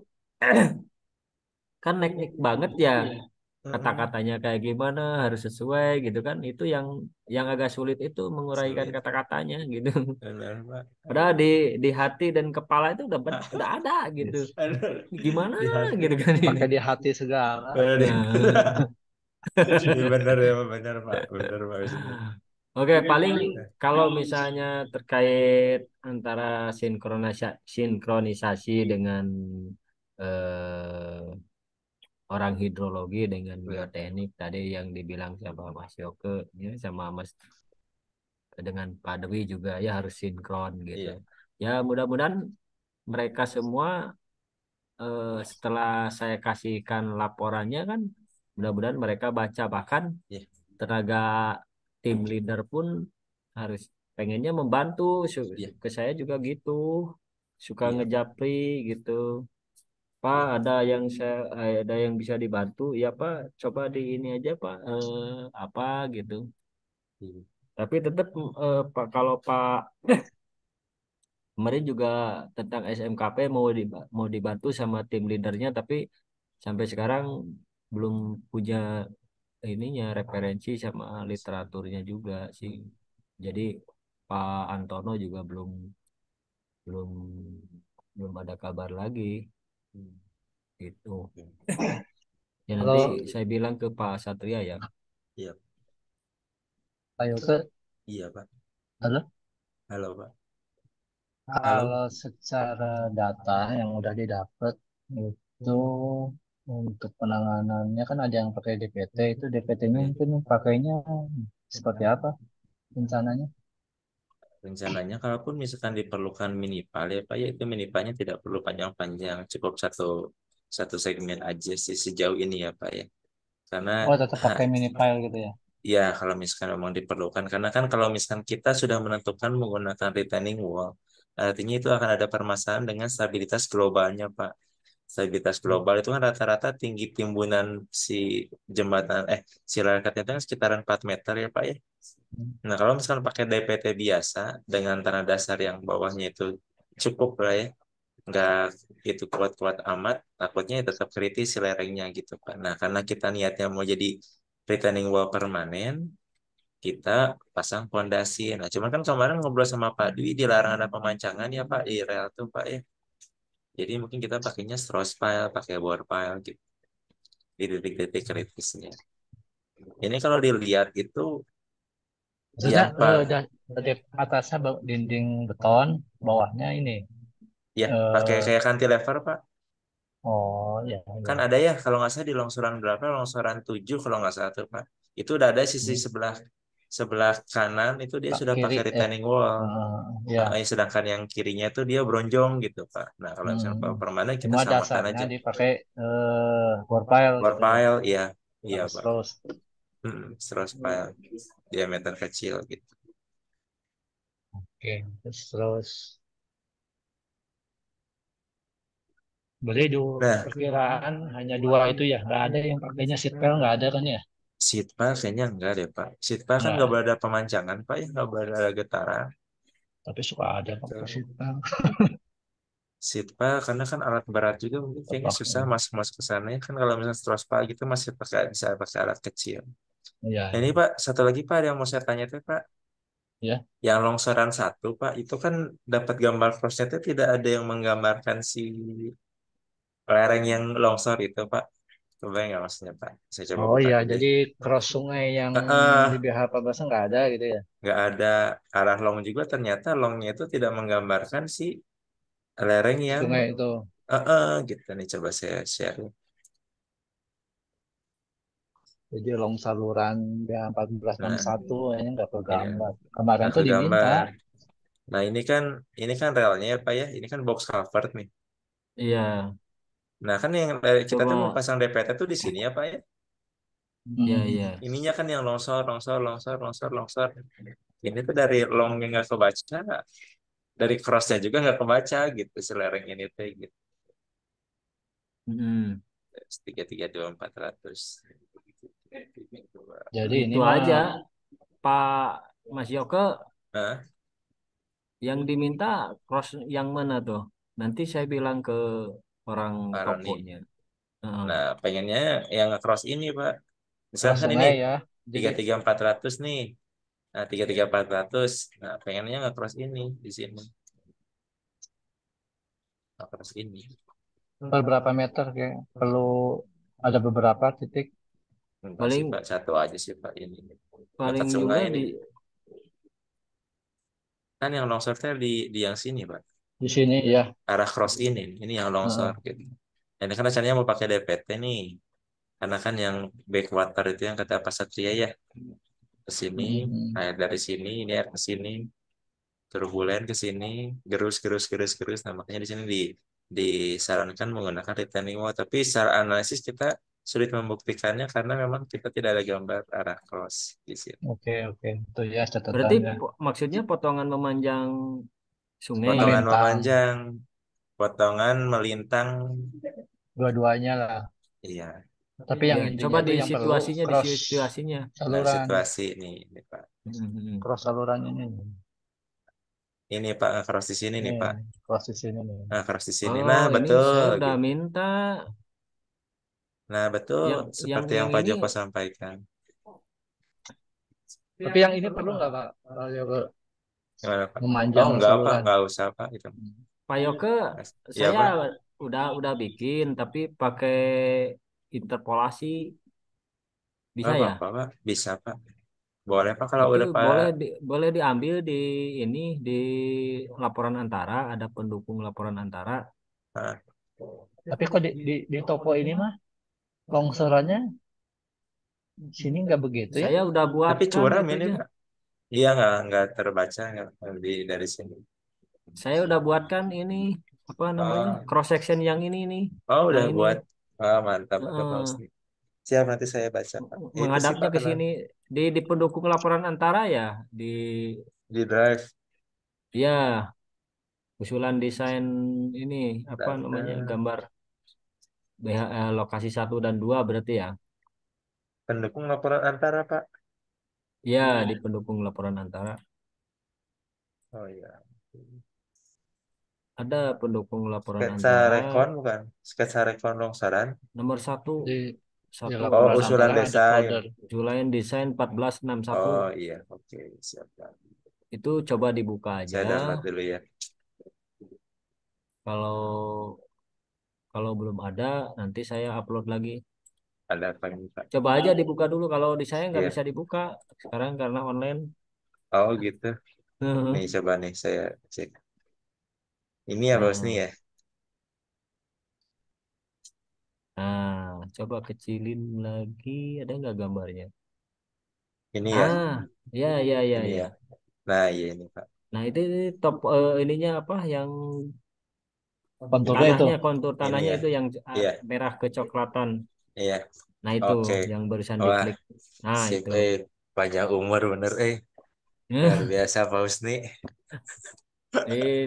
Speaker 1: kan teknik banget ya,
Speaker 2: Mm-mm.
Speaker 1: kata-katanya kayak gimana harus sesuai gitu kan, itu yang agak sulit itu menguraikan
Speaker 2: Sulit.
Speaker 1: kata-katanya gitu.
Speaker 2: Bener Pak.
Speaker 1: Padahal di hati dan kepala itu udah ada gitu,
Speaker 2: Aduh.
Speaker 1: gimana
Speaker 2: Di hati.
Speaker 1: gitu kan ini.
Speaker 3: Pakai di hati segala.
Speaker 1: Nah,
Speaker 2: Iya benar ya, benar Pak, benar Pak Wisnu.
Speaker 1: oke, paling kalau misalnya terkait antara sinkronisasi dengan eh, orang hidrologi dengan
Speaker 2: Ya,
Speaker 1: geoteknik tadi yang dibilang sama Mas Yoke ya, sama Mas dengan Pak Dwi juga ya harus sinkron gitu.
Speaker 2: iya,
Speaker 1: Ya mudah-mudahan mereka semua setelah saya kasihkan laporannya kan mudah-mudahan mereka baca, bahkan
Speaker 2: iya,
Speaker 1: tenaga tim leader pun harus pengennya membantu.
Speaker 2: iya,
Speaker 1: Ke saya juga gitu, suka
Speaker 2: iya,
Speaker 1: ngejapri gitu. Pak,
Speaker 2: iya.
Speaker 1: ada yang bisa dibantu ya Pak, coba di ini aja Pak, apa gitu.
Speaker 2: Iya.
Speaker 1: Tapi tetap Pak, kalau Pak kemarin juga tentang SMKP mau dibantu sama tim leadernya, tapi sampai sekarang belum punya ininya referensi sama literaturnya juga sih. Jadi Pak Antono juga belum belum belum ada kabar lagi
Speaker 2: Hmm,
Speaker 1: gitu.
Speaker 2: oke.
Speaker 1: Ya nanti
Speaker 3: Kalau
Speaker 1: saya bilang ke Pak Satria ya.
Speaker 2: Iya,
Speaker 3: ayo ke
Speaker 2: iya Pak.
Speaker 3: halo.
Speaker 2: Halo Pak. Halo.
Speaker 3: Kalau secara data yang udah didapat itu untuk penanganannya kan ada yang pakai DPT, itu DPT-nya
Speaker 2: Iya.
Speaker 3: mungkin pakainya seperti apa rencananya?
Speaker 2: Rencananya kalaupun misalkan diperlukan minipal ya Pak, ya itu minipalnya tidak perlu panjang-panjang, cukup satu satu segmen aja sih sejauh ini ya Pak ya. Karena
Speaker 3: Oh, tetap pakai mini file gitu ya.
Speaker 2: ya kalau misalkan memang diperlukan, karena kan kalau misalkan kita sudah menentukan menggunakan retaining wall, artinya itu akan ada permasalahan dengan stabilitas globalnya Pak. Stabilitas global itu kan rata-rata tinggi timbunan si jembatan si lerengkatnya itu kan sekitaran 4 meter ya Pak ya. Nah, kalau misalkan pakai DPT biasa dengan tanah dasar yang bawahnya itu cukup lah ya, nggak itu kuat-kuat amat, takutnya ya tetap kritis si lerengnya gitu Pak. Nah, karena kita niatnya mau jadi retaining wall permanen, kita pasang fondasi. Nah, cuman kan kemarin ngobrol sama Pak Dwi dilarang ada pemancangan ya Pak di rel tuh Pak ya. Jadi mungkin kita pakainya stress pile, pakai bore pile gitu di titik-titik kritisnya. Ini kalau dilihat itu
Speaker 3: Maksudnya
Speaker 2: ya Pak,
Speaker 3: dari atasnya dinding beton, bawahnya ini.
Speaker 2: ya pakai
Speaker 3: eh
Speaker 2: kayak cantilever Pak.
Speaker 3: oh ya
Speaker 2: Kan
Speaker 3: ya.
Speaker 2: ada ya kalau nggak salah di longsoran berapa, longsoran 7 kalau nggak salah tuh Pak. Itu udah ada sisi
Speaker 3: Hmm.
Speaker 2: sebelah sebelah kanan itu dia
Speaker 3: Pak
Speaker 2: sudah
Speaker 3: kiri
Speaker 2: pakai retaining wall.
Speaker 3: ya.
Speaker 2: Sedangkan yang kirinya itu dia bronjong gitu Pak. Nah kalau misalnya
Speaker 3: Hmm.
Speaker 2: permanen kita
Speaker 3: Cuma
Speaker 2: samakan
Speaker 3: dasarnya
Speaker 2: aja.
Speaker 3: dipakai bore pile
Speaker 2: Floor
Speaker 3: gitu ya.
Speaker 2: pile, iya, iya
Speaker 3: Terus
Speaker 2: Pak.
Speaker 3: terus.
Speaker 2: Terus pile diameter kecil gitu.
Speaker 3: Oke, terus berarti itu
Speaker 2: Nah,
Speaker 3: perkiraan hanya dua itu ya, nggak ada yang pakainya seat belt nggak ada kan ya?
Speaker 2: seat pile kayaknya enggak deh Pak. Seat pile kan nggak
Speaker 3: Nggak,
Speaker 2: boleh ada pemancangan Pak ya, nggak boleh ada getaran.
Speaker 3: tapi suka ada pakai
Speaker 2: Gitu.
Speaker 3: seat belt.
Speaker 2: Seat pile karena kan alat berat juga mungkin kayaknya
Speaker 3: Tepak.
Speaker 2: susah masuk-masuk ke sana ya. Kan kalau misalnya strose pile gitu masih pakai bisa pakai alat kecil.
Speaker 3: Iya,
Speaker 2: Nah,
Speaker 3: iya.
Speaker 2: ini Pak, satu lagi Pak yang mau saya tanya tuh Pak,
Speaker 3: Ya.
Speaker 2: yang longsoran satu Pak, itu kan dapat gambar crossnya itu tidak ada yang menggambarkan si lereng yang longsor itu Pak. Coba nggak maksudnya Pak? Saya coba
Speaker 3: Oh
Speaker 2: buka
Speaker 3: iya,
Speaker 2: dulu.
Speaker 3: jadi cross sungai yang di
Speaker 2: Heeh,
Speaker 3: BH Pabasa nggak ada gitu ya?
Speaker 2: nggak ada arah long juga ternyata longnya itu tidak menggambarkan si lereng yang
Speaker 3: Sungai itu.
Speaker 2: gitu nih coba saya share.
Speaker 3: Jadi long saluran
Speaker 2: Nah,
Speaker 3: BH 1461 kayaknya nggak
Speaker 2: iya,
Speaker 3: kegambar. Kemarin
Speaker 2: nggak
Speaker 3: tuh diminta,
Speaker 2: kegambar. Nah ini kan relnya ya Pak ya, ini kan box cover nih.
Speaker 1: Iya,
Speaker 2: Nah kan yang kita tuh mau
Speaker 1: coba
Speaker 2: pasang DPT tuh di sini ya Pak ya.
Speaker 1: ya
Speaker 3: mm,
Speaker 1: ya.
Speaker 2: Ininya kan yang longsor, longsor, longsor, longsor, longsor. Ini tuh dari longnya nggak kebaca, dari crossnya juga nggak kebaca gitu selereng ini tuh gitu.
Speaker 1: Mm.
Speaker 2: 332.400.
Speaker 3: jadi ini
Speaker 1: Gitu
Speaker 3: mah
Speaker 1: aja Pak Mas Yoko,
Speaker 2: Nah,
Speaker 1: yang diminta cross yang mana tuh? Nanti saya bilang ke orang
Speaker 2: Pak Roni.
Speaker 1: tokonya. Heeh.
Speaker 2: Nah, pengennya yang nge-cross ini, Pak. Misalkan
Speaker 3: cross
Speaker 2: kan ini
Speaker 3: sungai ya. Jadi
Speaker 2: 33400 nih. Nah, 33400. Nah, pengennya nge-cross ini di sini. Nge-cross ini.
Speaker 3: per berapa meter kayak perlu ada beberapa titik.
Speaker 2: Enggak sih,
Speaker 1: Paling
Speaker 2: Pak. Satu aja sih, Pak. Ini. Dekat
Speaker 1: paling
Speaker 2: sungai
Speaker 1: juga
Speaker 2: ini.
Speaker 1: di
Speaker 2: Kan yang longsornya di yang sini, Pak.
Speaker 3: Di sini ya.
Speaker 2: Arah cross ini. Ini yang longsor
Speaker 3: Heeh.
Speaker 2: gitu. Nah, ini kan rencananya mau pakai DPT nih. Karena kan yang backwater itu yang kata Pak Satria ya. Ke sini,
Speaker 3: Mm-mm.
Speaker 2: air dari sini, ini air ke sini. Turbulen ke sini, gerus gerus gerus gerus. Nah, makanya di sini disarankan menggunakan retaining wall. Tapi secara analisis kita sulit membuktikannya karena memang kita tidak ada gambar arah cross di sini.
Speaker 3: Oke, oke. Itu ya
Speaker 1: berarti
Speaker 3: catatannya.
Speaker 1: maksudnya potongan memanjang sungai ya.
Speaker 2: Potongan
Speaker 3: Melintang
Speaker 2: memanjang, potongan melintang,
Speaker 3: dua-duanya lah.
Speaker 2: iya.
Speaker 3: Tapi yang
Speaker 1: Ya,
Speaker 3: intinya
Speaker 1: coba
Speaker 3: itu
Speaker 1: di
Speaker 3: yang perlu
Speaker 1: situasinya di
Speaker 3: cross
Speaker 1: situasinya.
Speaker 2: Nah,
Speaker 3: saluran.
Speaker 2: situasi ini Pak.
Speaker 1: Mm-mm.
Speaker 3: Cross saluran ini.
Speaker 2: Ini Pak, cross di sini nih
Speaker 3: Nih,
Speaker 2: Pak.
Speaker 3: cross di sini nih.
Speaker 2: Nah, cross di sini. Nah,
Speaker 1: Oh, ini
Speaker 2: betul
Speaker 1: saya udah
Speaker 2: gitu.
Speaker 1: minta
Speaker 2: Nah, betul seperti yang
Speaker 1: yang
Speaker 2: Pak
Speaker 1: ini
Speaker 2: Joko sampaikan.
Speaker 3: Tapi yang ini perlu nggak Pak? Kalau
Speaker 2: Gimana Pak? Oh,
Speaker 3: memanjang
Speaker 2: enggak Pak,
Speaker 3: saluran.
Speaker 2: enggak usah Pak itu.
Speaker 1: Pak Yoke,
Speaker 2: Iya
Speaker 1: saya
Speaker 2: Pak.
Speaker 1: udah bikin, tapi pakai interpolasi
Speaker 2: Nggak
Speaker 1: bisa ya?
Speaker 2: apa-apa Pak. Bisa Pak. Boleh Pak kalau
Speaker 1: Itu
Speaker 2: udah Pak.
Speaker 1: boleh diambil di ini di laporan antara, ada pendukung laporan antara.
Speaker 2: Ah,
Speaker 3: Tapi kok di toko ini mah longsorannya sini nggak begitu ya?
Speaker 1: Saya udah
Speaker 2: tapi
Speaker 1: buatkan
Speaker 2: curam ini
Speaker 1: itunya.
Speaker 2: Pak. Iya nggak terbaca nggak dari sini.
Speaker 1: Saya udah buatkan ini apa namanya
Speaker 2: Oh,
Speaker 1: cross section yang ini nih.
Speaker 2: oh
Speaker 1: Nah
Speaker 2: udah
Speaker 1: ini
Speaker 2: buat. Oh, mantap mantap Pak
Speaker 1: eh,
Speaker 2: Husni. Siap nanti saya baca Pak. Itu sih
Speaker 1: menghadapnya
Speaker 2: Pak
Speaker 1: ke
Speaker 2: kenal
Speaker 1: sini di pendukung laporan antara ya di
Speaker 2: di drive
Speaker 1: ya usulan desain ini apa namanya
Speaker 2: data
Speaker 1: gambar lokasi 1 dan 2 berarti ya.
Speaker 2: pendukung laporan antara Pak.
Speaker 1: Ya di pendukung laporan antara
Speaker 2: Oh iya.
Speaker 1: ada pendukung laporan
Speaker 2: Sketsa
Speaker 1: antara
Speaker 2: rekon bukan? Sketsa rekon longsoran.
Speaker 1: nomor satu
Speaker 3: Di di
Speaker 1: satu
Speaker 2: Oh,
Speaker 3: laporan
Speaker 2: usulan
Speaker 3: antara ada
Speaker 2: desain.
Speaker 3: folder.
Speaker 1: Julian Desain 1461
Speaker 2: Oh iya, oke, siap Pak.
Speaker 1: itu coba dibuka aja
Speaker 2: Saya download dulu ya.
Speaker 1: kalau kalau belum ada nanti saya upload lagi.
Speaker 2: Ada apa ini Pak?
Speaker 1: Coba aja dibuka dulu kalau di saya nggak
Speaker 2: Iya.
Speaker 1: bisa dibuka sekarang karena online.
Speaker 2: Oh gitu. Nih coba nih saya cek. Ini ya Pak Husni
Speaker 1: Nah,
Speaker 2: ya.
Speaker 1: coba kecilin lagi ada nggak gambarnya?
Speaker 2: Ini ya.
Speaker 1: Ya ya ya
Speaker 2: Ini ya.
Speaker 1: ya.
Speaker 2: Nah iya ini Pak.
Speaker 1: Nah ini top ininya apa yang
Speaker 3: Konturnya itu.
Speaker 1: tanahnya kontur
Speaker 2: Ini
Speaker 1: tanahnya
Speaker 2: ya.
Speaker 1: itu yang
Speaker 2: Iya,
Speaker 1: merah kecoklatan.
Speaker 2: iya.
Speaker 1: Nah itu
Speaker 2: Oke.
Speaker 1: yang barusan
Speaker 2: Wah,
Speaker 1: diklik. Nah
Speaker 2: sip.
Speaker 1: itu.
Speaker 2: Panjang umur bener. Luar biasa Pak Husni.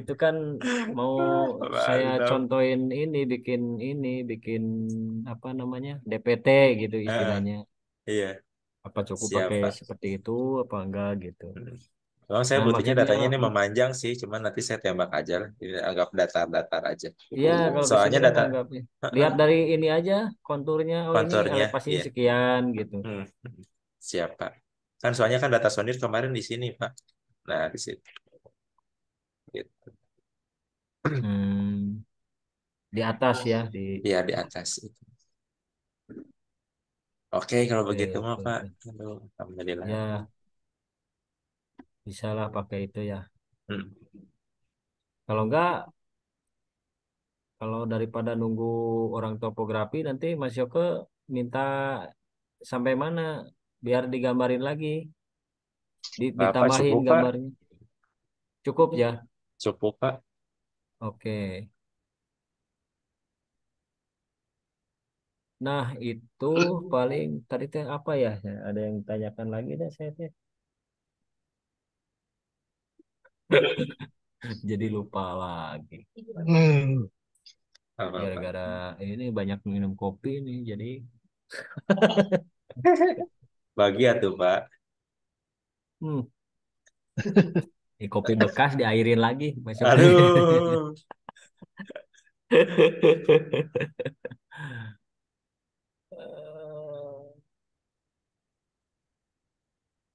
Speaker 1: Itu kan mau saya
Speaker 2: Mantap.
Speaker 1: contohin bikin apa namanya DPT gitu
Speaker 2: Ah,
Speaker 1: istilahnya.
Speaker 2: iya,
Speaker 1: Apa cukup
Speaker 2: siap
Speaker 1: pakai
Speaker 2: Pak.
Speaker 1: seperti itu apa enggak gitu.
Speaker 2: Hmm. Memang saya
Speaker 1: Nah
Speaker 2: butuhnya
Speaker 1: maksudnya
Speaker 2: datanya ini memanjang sih, cuman nanti saya tembak aja lah. Ini anggap datar-datar aja.
Speaker 1: iya kalau di sini
Speaker 2: Soalnya
Speaker 1: kan
Speaker 2: data
Speaker 1: anggapnya lihat dari ini aja konturnya oh ini
Speaker 2: konturnya,
Speaker 1: elevasinya
Speaker 2: iya.
Speaker 1: sekian gitu.
Speaker 2: Hmm. Siap Pak. Kan soalnya kan data Sondir kemarin di sini Pak. Nah di situ. Gitu.
Speaker 1: Hmm, di atas ya di
Speaker 2: Iya di atas itu. Oke kalau
Speaker 1: oke
Speaker 2: begitu mah
Speaker 1: oke
Speaker 2: Pak.
Speaker 1: oke.
Speaker 2: Aduh, alhamdulillah.
Speaker 1: Ya bisa lah pakai itu ya.
Speaker 2: Hmm.
Speaker 1: Kalau enggak kalau daripada nunggu orang topografi nanti Mas Yoko minta sampai mana biar digambarin lagi,
Speaker 2: Bapak
Speaker 1: ditambahin
Speaker 2: cukup Pak?
Speaker 1: gambarnya. Cukup ya?
Speaker 2: Cukup Pak.
Speaker 1: Oke. Nah, itu paling tadi teh apa ya? Ada yang tanyakan lagi deh saya teh. Jadi lupa lagi.
Speaker 3: Hmm.
Speaker 2: Apa Pak?
Speaker 1: Gara-gara ini banyak minum kopi nih, jadi
Speaker 2: Bagi atuh Pak.
Speaker 1: hmm, ini kopi bekas diairin lagi masuk.
Speaker 2: Aduh.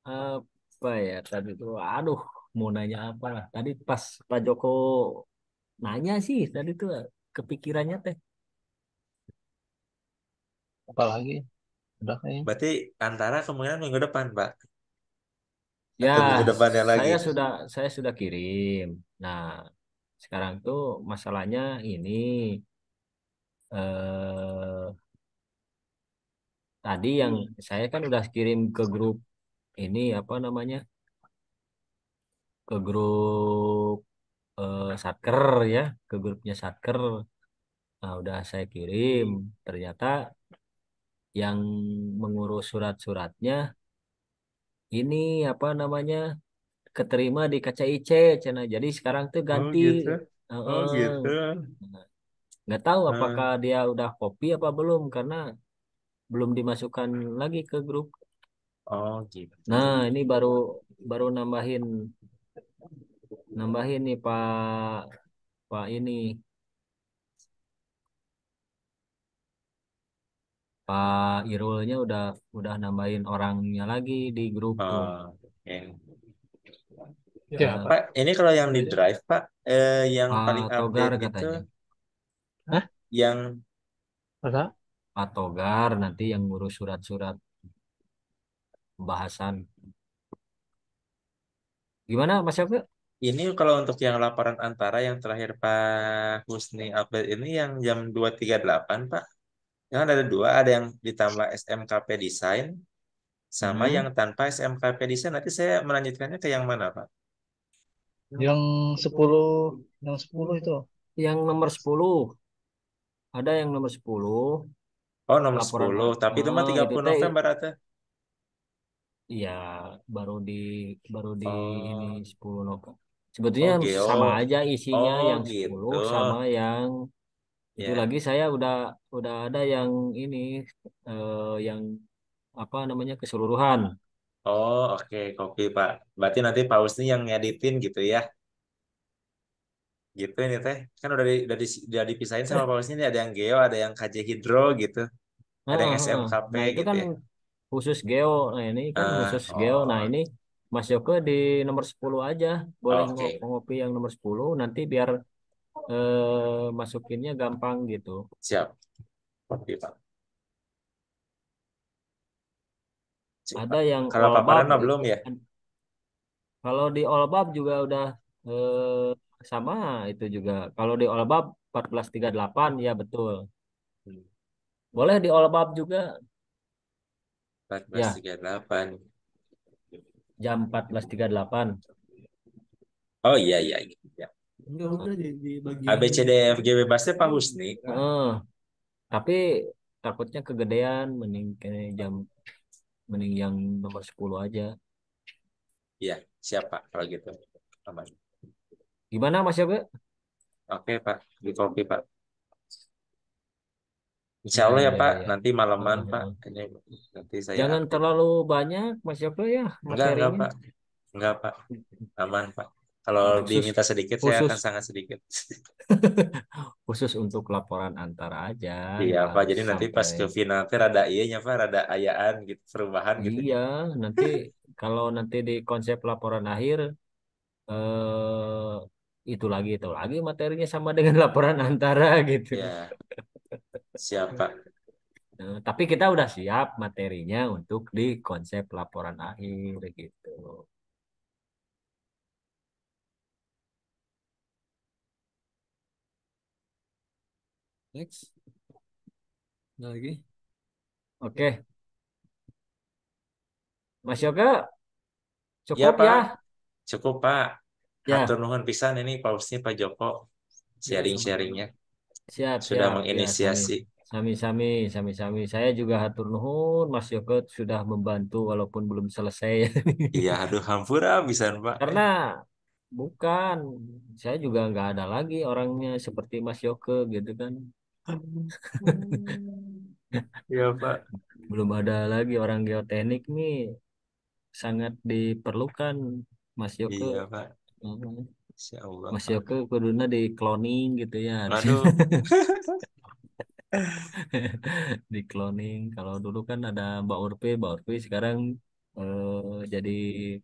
Speaker 1: Apa ya tadi tuh? Aduh, mau nanya apa lah? Tadi pas Pak Joko nanya sih, tadi tuh kepikirannya teh.
Speaker 3: Apalagi udah kayaknya.
Speaker 2: Berarti antara kemungkinan minggu depan Pak.
Speaker 1: Ya,
Speaker 2: Atau minggu depannya lagi.
Speaker 1: saya sudah saya sudah kirim. Nah, sekarang tuh masalahnya ini eh tadi yang saya kan udah kirim ke grup ini apa namanya? Ke grup Satker ya, ke grupnya Satker. Nah, udah saya kirim. Ternyata yang mengurus surat-suratnya ini apa namanya keterima di KCIC Cina. Jadi sekarang tuh
Speaker 2: Oh
Speaker 1: ganti.
Speaker 2: gitu. Oh
Speaker 1: Heeh.
Speaker 2: gitu.
Speaker 1: Nggak tahu apakah
Speaker 2: Hmm.
Speaker 1: dia udah copy apa belum karena belum dimasukkan lagi ke grup.
Speaker 2: Oh gitu.
Speaker 1: Nah ini baru baru nambahin nambahin nih Pak Pak ini Pak Irulnya udah nambahin orangnya lagi di grup tuh.
Speaker 2: Oh, oke.
Speaker 3: Ya,
Speaker 2: Pak, ini kalau yang di Drive, Pak, yang paling
Speaker 1: Pak Togar
Speaker 2: update itu
Speaker 1: katanya.
Speaker 3: hah?
Speaker 2: yang
Speaker 3: Masa?
Speaker 1: Pak Togar nanti yang ngurus surat-surat pembahasan. Gimana Mas Yoga?
Speaker 2: ini kalau untuk yang laporan antara yang terakhir Pak Husni update ini yang jam 2.38 Pak. Yang ada dua, ada yang ditambah SMKP Desain sama yang
Speaker 1: Hmm,
Speaker 2: tanpa SMKP Desain. Nanti saya melanjutkannya ke yang mana, Pak?
Speaker 3: Yang 10, yang 10 itu.
Speaker 1: yang nomor 10 ada yang nomor 10
Speaker 2: Oh, nomor
Speaker 1: laporan
Speaker 2: 10. Tapi itu mah
Speaker 1: itu
Speaker 2: 30
Speaker 1: teh
Speaker 2: November atau?
Speaker 1: ya baru di baru di ini
Speaker 2: Oh,
Speaker 1: 10 November. Sebetulnya
Speaker 2: oh,
Speaker 1: sama
Speaker 2: Geo.
Speaker 1: aja isinya
Speaker 2: Oh,
Speaker 1: yang
Speaker 2: gitu.
Speaker 1: 10 sama yang itu
Speaker 2: Ya.
Speaker 1: lagi saya udah ada yang ini yang apa namanya keseluruhan.
Speaker 2: Oh, oke, kopi, Pak. Berarti nanti Pak Husni yang ngeditin gitu ya. Gitu ini teh. Kan udah dipisahin sama
Speaker 1: Eh,
Speaker 2: Pak Husni ini ada yang Geo, ada yang KJ Hydro gitu. Ada
Speaker 1: heeh,
Speaker 2: yang
Speaker 1: heeh.
Speaker 2: SMKP
Speaker 1: Nah itu
Speaker 2: gitu
Speaker 1: kan
Speaker 2: ya.
Speaker 1: khusus Geo. Nah ini kan khusus Geo. Nah
Speaker 2: Oh,
Speaker 1: ini Mas Joko di nomor 10 aja. Boleh
Speaker 2: oke.
Speaker 1: ngopi yang nomor 10 nanti biar masukinnya gampang gitu.
Speaker 2: Siap. Kopi, Pak. Siap,
Speaker 1: Ada
Speaker 2: Pak.
Speaker 1: yang
Speaker 2: Kalau
Speaker 1: all
Speaker 2: paparan
Speaker 1: bab.
Speaker 2: mah belum ya?
Speaker 1: Kalau di all bab juga udah sama itu juga. Kalau di all bab 14.38 ya betul.
Speaker 2: Hmm,
Speaker 1: Boleh di all bab juga ya
Speaker 2: 14.38.
Speaker 1: jam 14.38.
Speaker 2: Oh iya, iya, iya.
Speaker 1: Enggak udah di
Speaker 2: A
Speaker 1: bagian
Speaker 2: B C D E F G bebasnya Pak Husni.
Speaker 1: Heeh, tapi takutnya kegedean mending kayak mending yang nomor 10 aja.
Speaker 2: Iya, siap Pak kalau gitu. Aman.
Speaker 1: Gimana Mas Yoga?
Speaker 2: Oke Pak, di kopi Pak. Insya
Speaker 1: Ya
Speaker 2: Allah ya
Speaker 1: ya
Speaker 2: Pak,
Speaker 1: ya ya.
Speaker 2: nanti malaman
Speaker 1: Heeh,
Speaker 2: Pak.
Speaker 1: heeh.
Speaker 2: Ini nanti saya
Speaker 1: Jangan
Speaker 2: update.
Speaker 1: terlalu banyak Mas Yoga ya
Speaker 2: Enggak
Speaker 1: materinya.
Speaker 2: Pak. Enggak Pak. Aman Pak. Kalau
Speaker 1: Khusus
Speaker 2: diminta sedikit, saya akan
Speaker 1: khusus
Speaker 2: sangat sedikit.
Speaker 1: khusus untuk laporan antara aja,
Speaker 2: Iya
Speaker 1: nggak
Speaker 2: Pak,
Speaker 1: harus
Speaker 2: jadi nanti pas
Speaker 1: sampai.
Speaker 2: ke final teh rada iyanya Pak, rada ayaan gitu, perubahan gitu.
Speaker 1: Iya, nanti kalau nanti di konsep laporan akhir itu lagi materinya sama dengan laporan antara gitu.
Speaker 2: Ya, siap Pak.
Speaker 1: Tapi kita udah siap materinya untuk di konsep laporan akhir gitu. Next, ada lagi. Oke, Mas Yoga
Speaker 2: Ya
Speaker 1: cukup
Speaker 2: Pak,
Speaker 1: ya?
Speaker 2: cukup Pak. Hatur
Speaker 1: Ya,
Speaker 2: nuhun pisan ini Pak Husni, Pak Joko sharing-sharingnya.
Speaker 1: siap
Speaker 2: Sudah
Speaker 1: siap ya sami
Speaker 2: menginisiasi.
Speaker 1: sami sami sami sami. Saya juga hatur nuhun Mas Yoga sudah membantu walaupun belum selesai.
Speaker 2: Iya, aduh hampura bisa Pak.
Speaker 1: Karena bukan, saya juga nggak ada lagi orangnya seperti Mas Yoke gitu kan.
Speaker 2: Iya Pak.
Speaker 1: Belum ada lagi orang geoteknik nih sangat diperlukan Mas Yoke.
Speaker 2: Iya Pak.
Speaker 1: Mhm.
Speaker 2: Insya Allah
Speaker 1: Mas
Speaker 2: Pak.
Speaker 1: Yoke kuduna di cloning gitu ya.
Speaker 2: Aduh.
Speaker 1: Di cloning. Kalau dulu kan ada Mbak Urpi sekarang jadi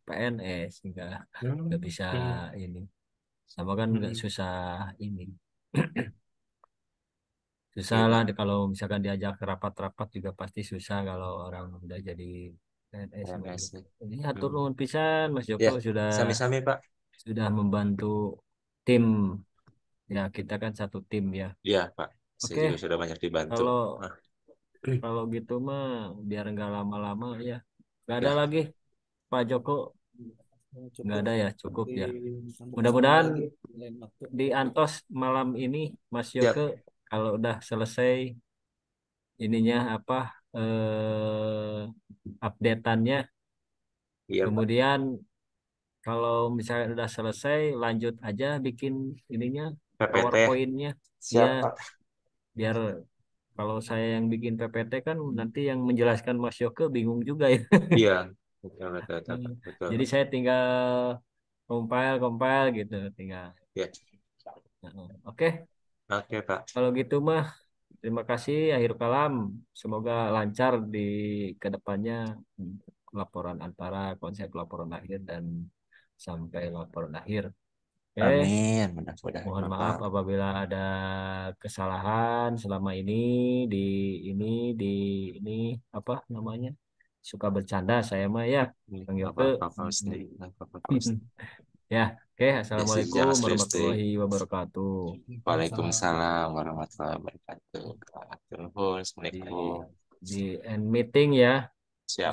Speaker 1: PNS nggak
Speaker 2: Hmm,
Speaker 1: bisa
Speaker 2: hmm,
Speaker 1: ini. Sama kan nggak
Speaker 2: hmm.
Speaker 1: susah ini. Susah
Speaker 2: Iya
Speaker 1: lah
Speaker 2: Pak.
Speaker 1: kalau misalkan diajak rapat-rapat juga pasti susah kalau orang udah jadi PNS
Speaker 2: Ya,
Speaker 1: mah gitu.
Speaker 2: nice.
Speaker 1: Ini atur
Speaker 2: Hmm.
Speaker 1: nuhun pisan Mas Joko
Speaker 2: Ya, sami-sami Pak.
Speaker 1: sudah membantu tim ya kita kan satu tim ya.
Speaker 2: Iya Pak. Saya
Speaker 1: Oke,
Speaker 2: juga sudah banyak dibantu.
Speaker 1: kalau
Speaker 2: Nah,
Speaker 1: kalau gitu mah biar nggak lama-lama ya. Nggak ada
Speaker 2: ya,
Speaker 1: lagi Pak Joko, nggak
Speaker 3: Cukup
Speaker 1: ada ya cukup ya.
Speaker 3: sambung-sambung
Speaker 1: Mudah-mudahan
Speaker 3: lagi lain waktu.
Speaker 1: di Antos malam ini Mas Joko
Speaker 2: siap.
Speaker 1: kalau udah selesai ininya apa updateannya.
Speaker 2: Iya Pak.
Speaker 1: Kemudian kalau misalnya udah selesai, lanjut aja bikin ininya,
Speaker 2: PPT.
Speaker 1: PowerPoint-nya. Iya,
Speaker 2: Siap Pak.
Speaker 1: biar kalau saya yang bikin PPT kan nanti yang menjelaskan Mas Yoke bingung juga ya.
Speaker 2: Iya. Betul, betul, betul,
Speaker 1: Hmm.
Speaker 2: Pak. Betul,
Speaker 1: Jadi
Speaker 2: Pak.
Speaker 1: saya tinggal compile gitu, tinggal.
Speaker 2: Ya.
Speaker 1: Oke,
Speaker 2: Oke Pak.
Speaker 1: kalau gitu mah terima kasih akhir kalam. Semoga lancar di kedepannya laporan antara konsep laporan akhir dan sampai laporan akhir. Oke,
Speaker 2: Amin. Mudah-mudahan
Speaker 1: mohon maaf
Speaker 2: Bapak.
Speaker 1: apabila ada kesalahan selama di ini di ini apa namanya? Suka bercanda saya mah ya, Kang Yoke.
Speaker 2: Bapak Bapak Ustaz. Bapak Ustaz.
Speaker 1: Ya, oke.
Speaker 2: Ya,
Speaker 1: Assalamualaikum
Speaker 2: jangan serius deh.
Speaker 1: warahmatullahi wabarakatuh.
Speaker 2: Waalaikumsalam warahmatullahi wabarakatuh. Assalamualaikum.
Speaker 1: Di
Speaker 2: Assalamualaikum.
Speaker 1: di end meeting ya.
Speaker 2: Siap.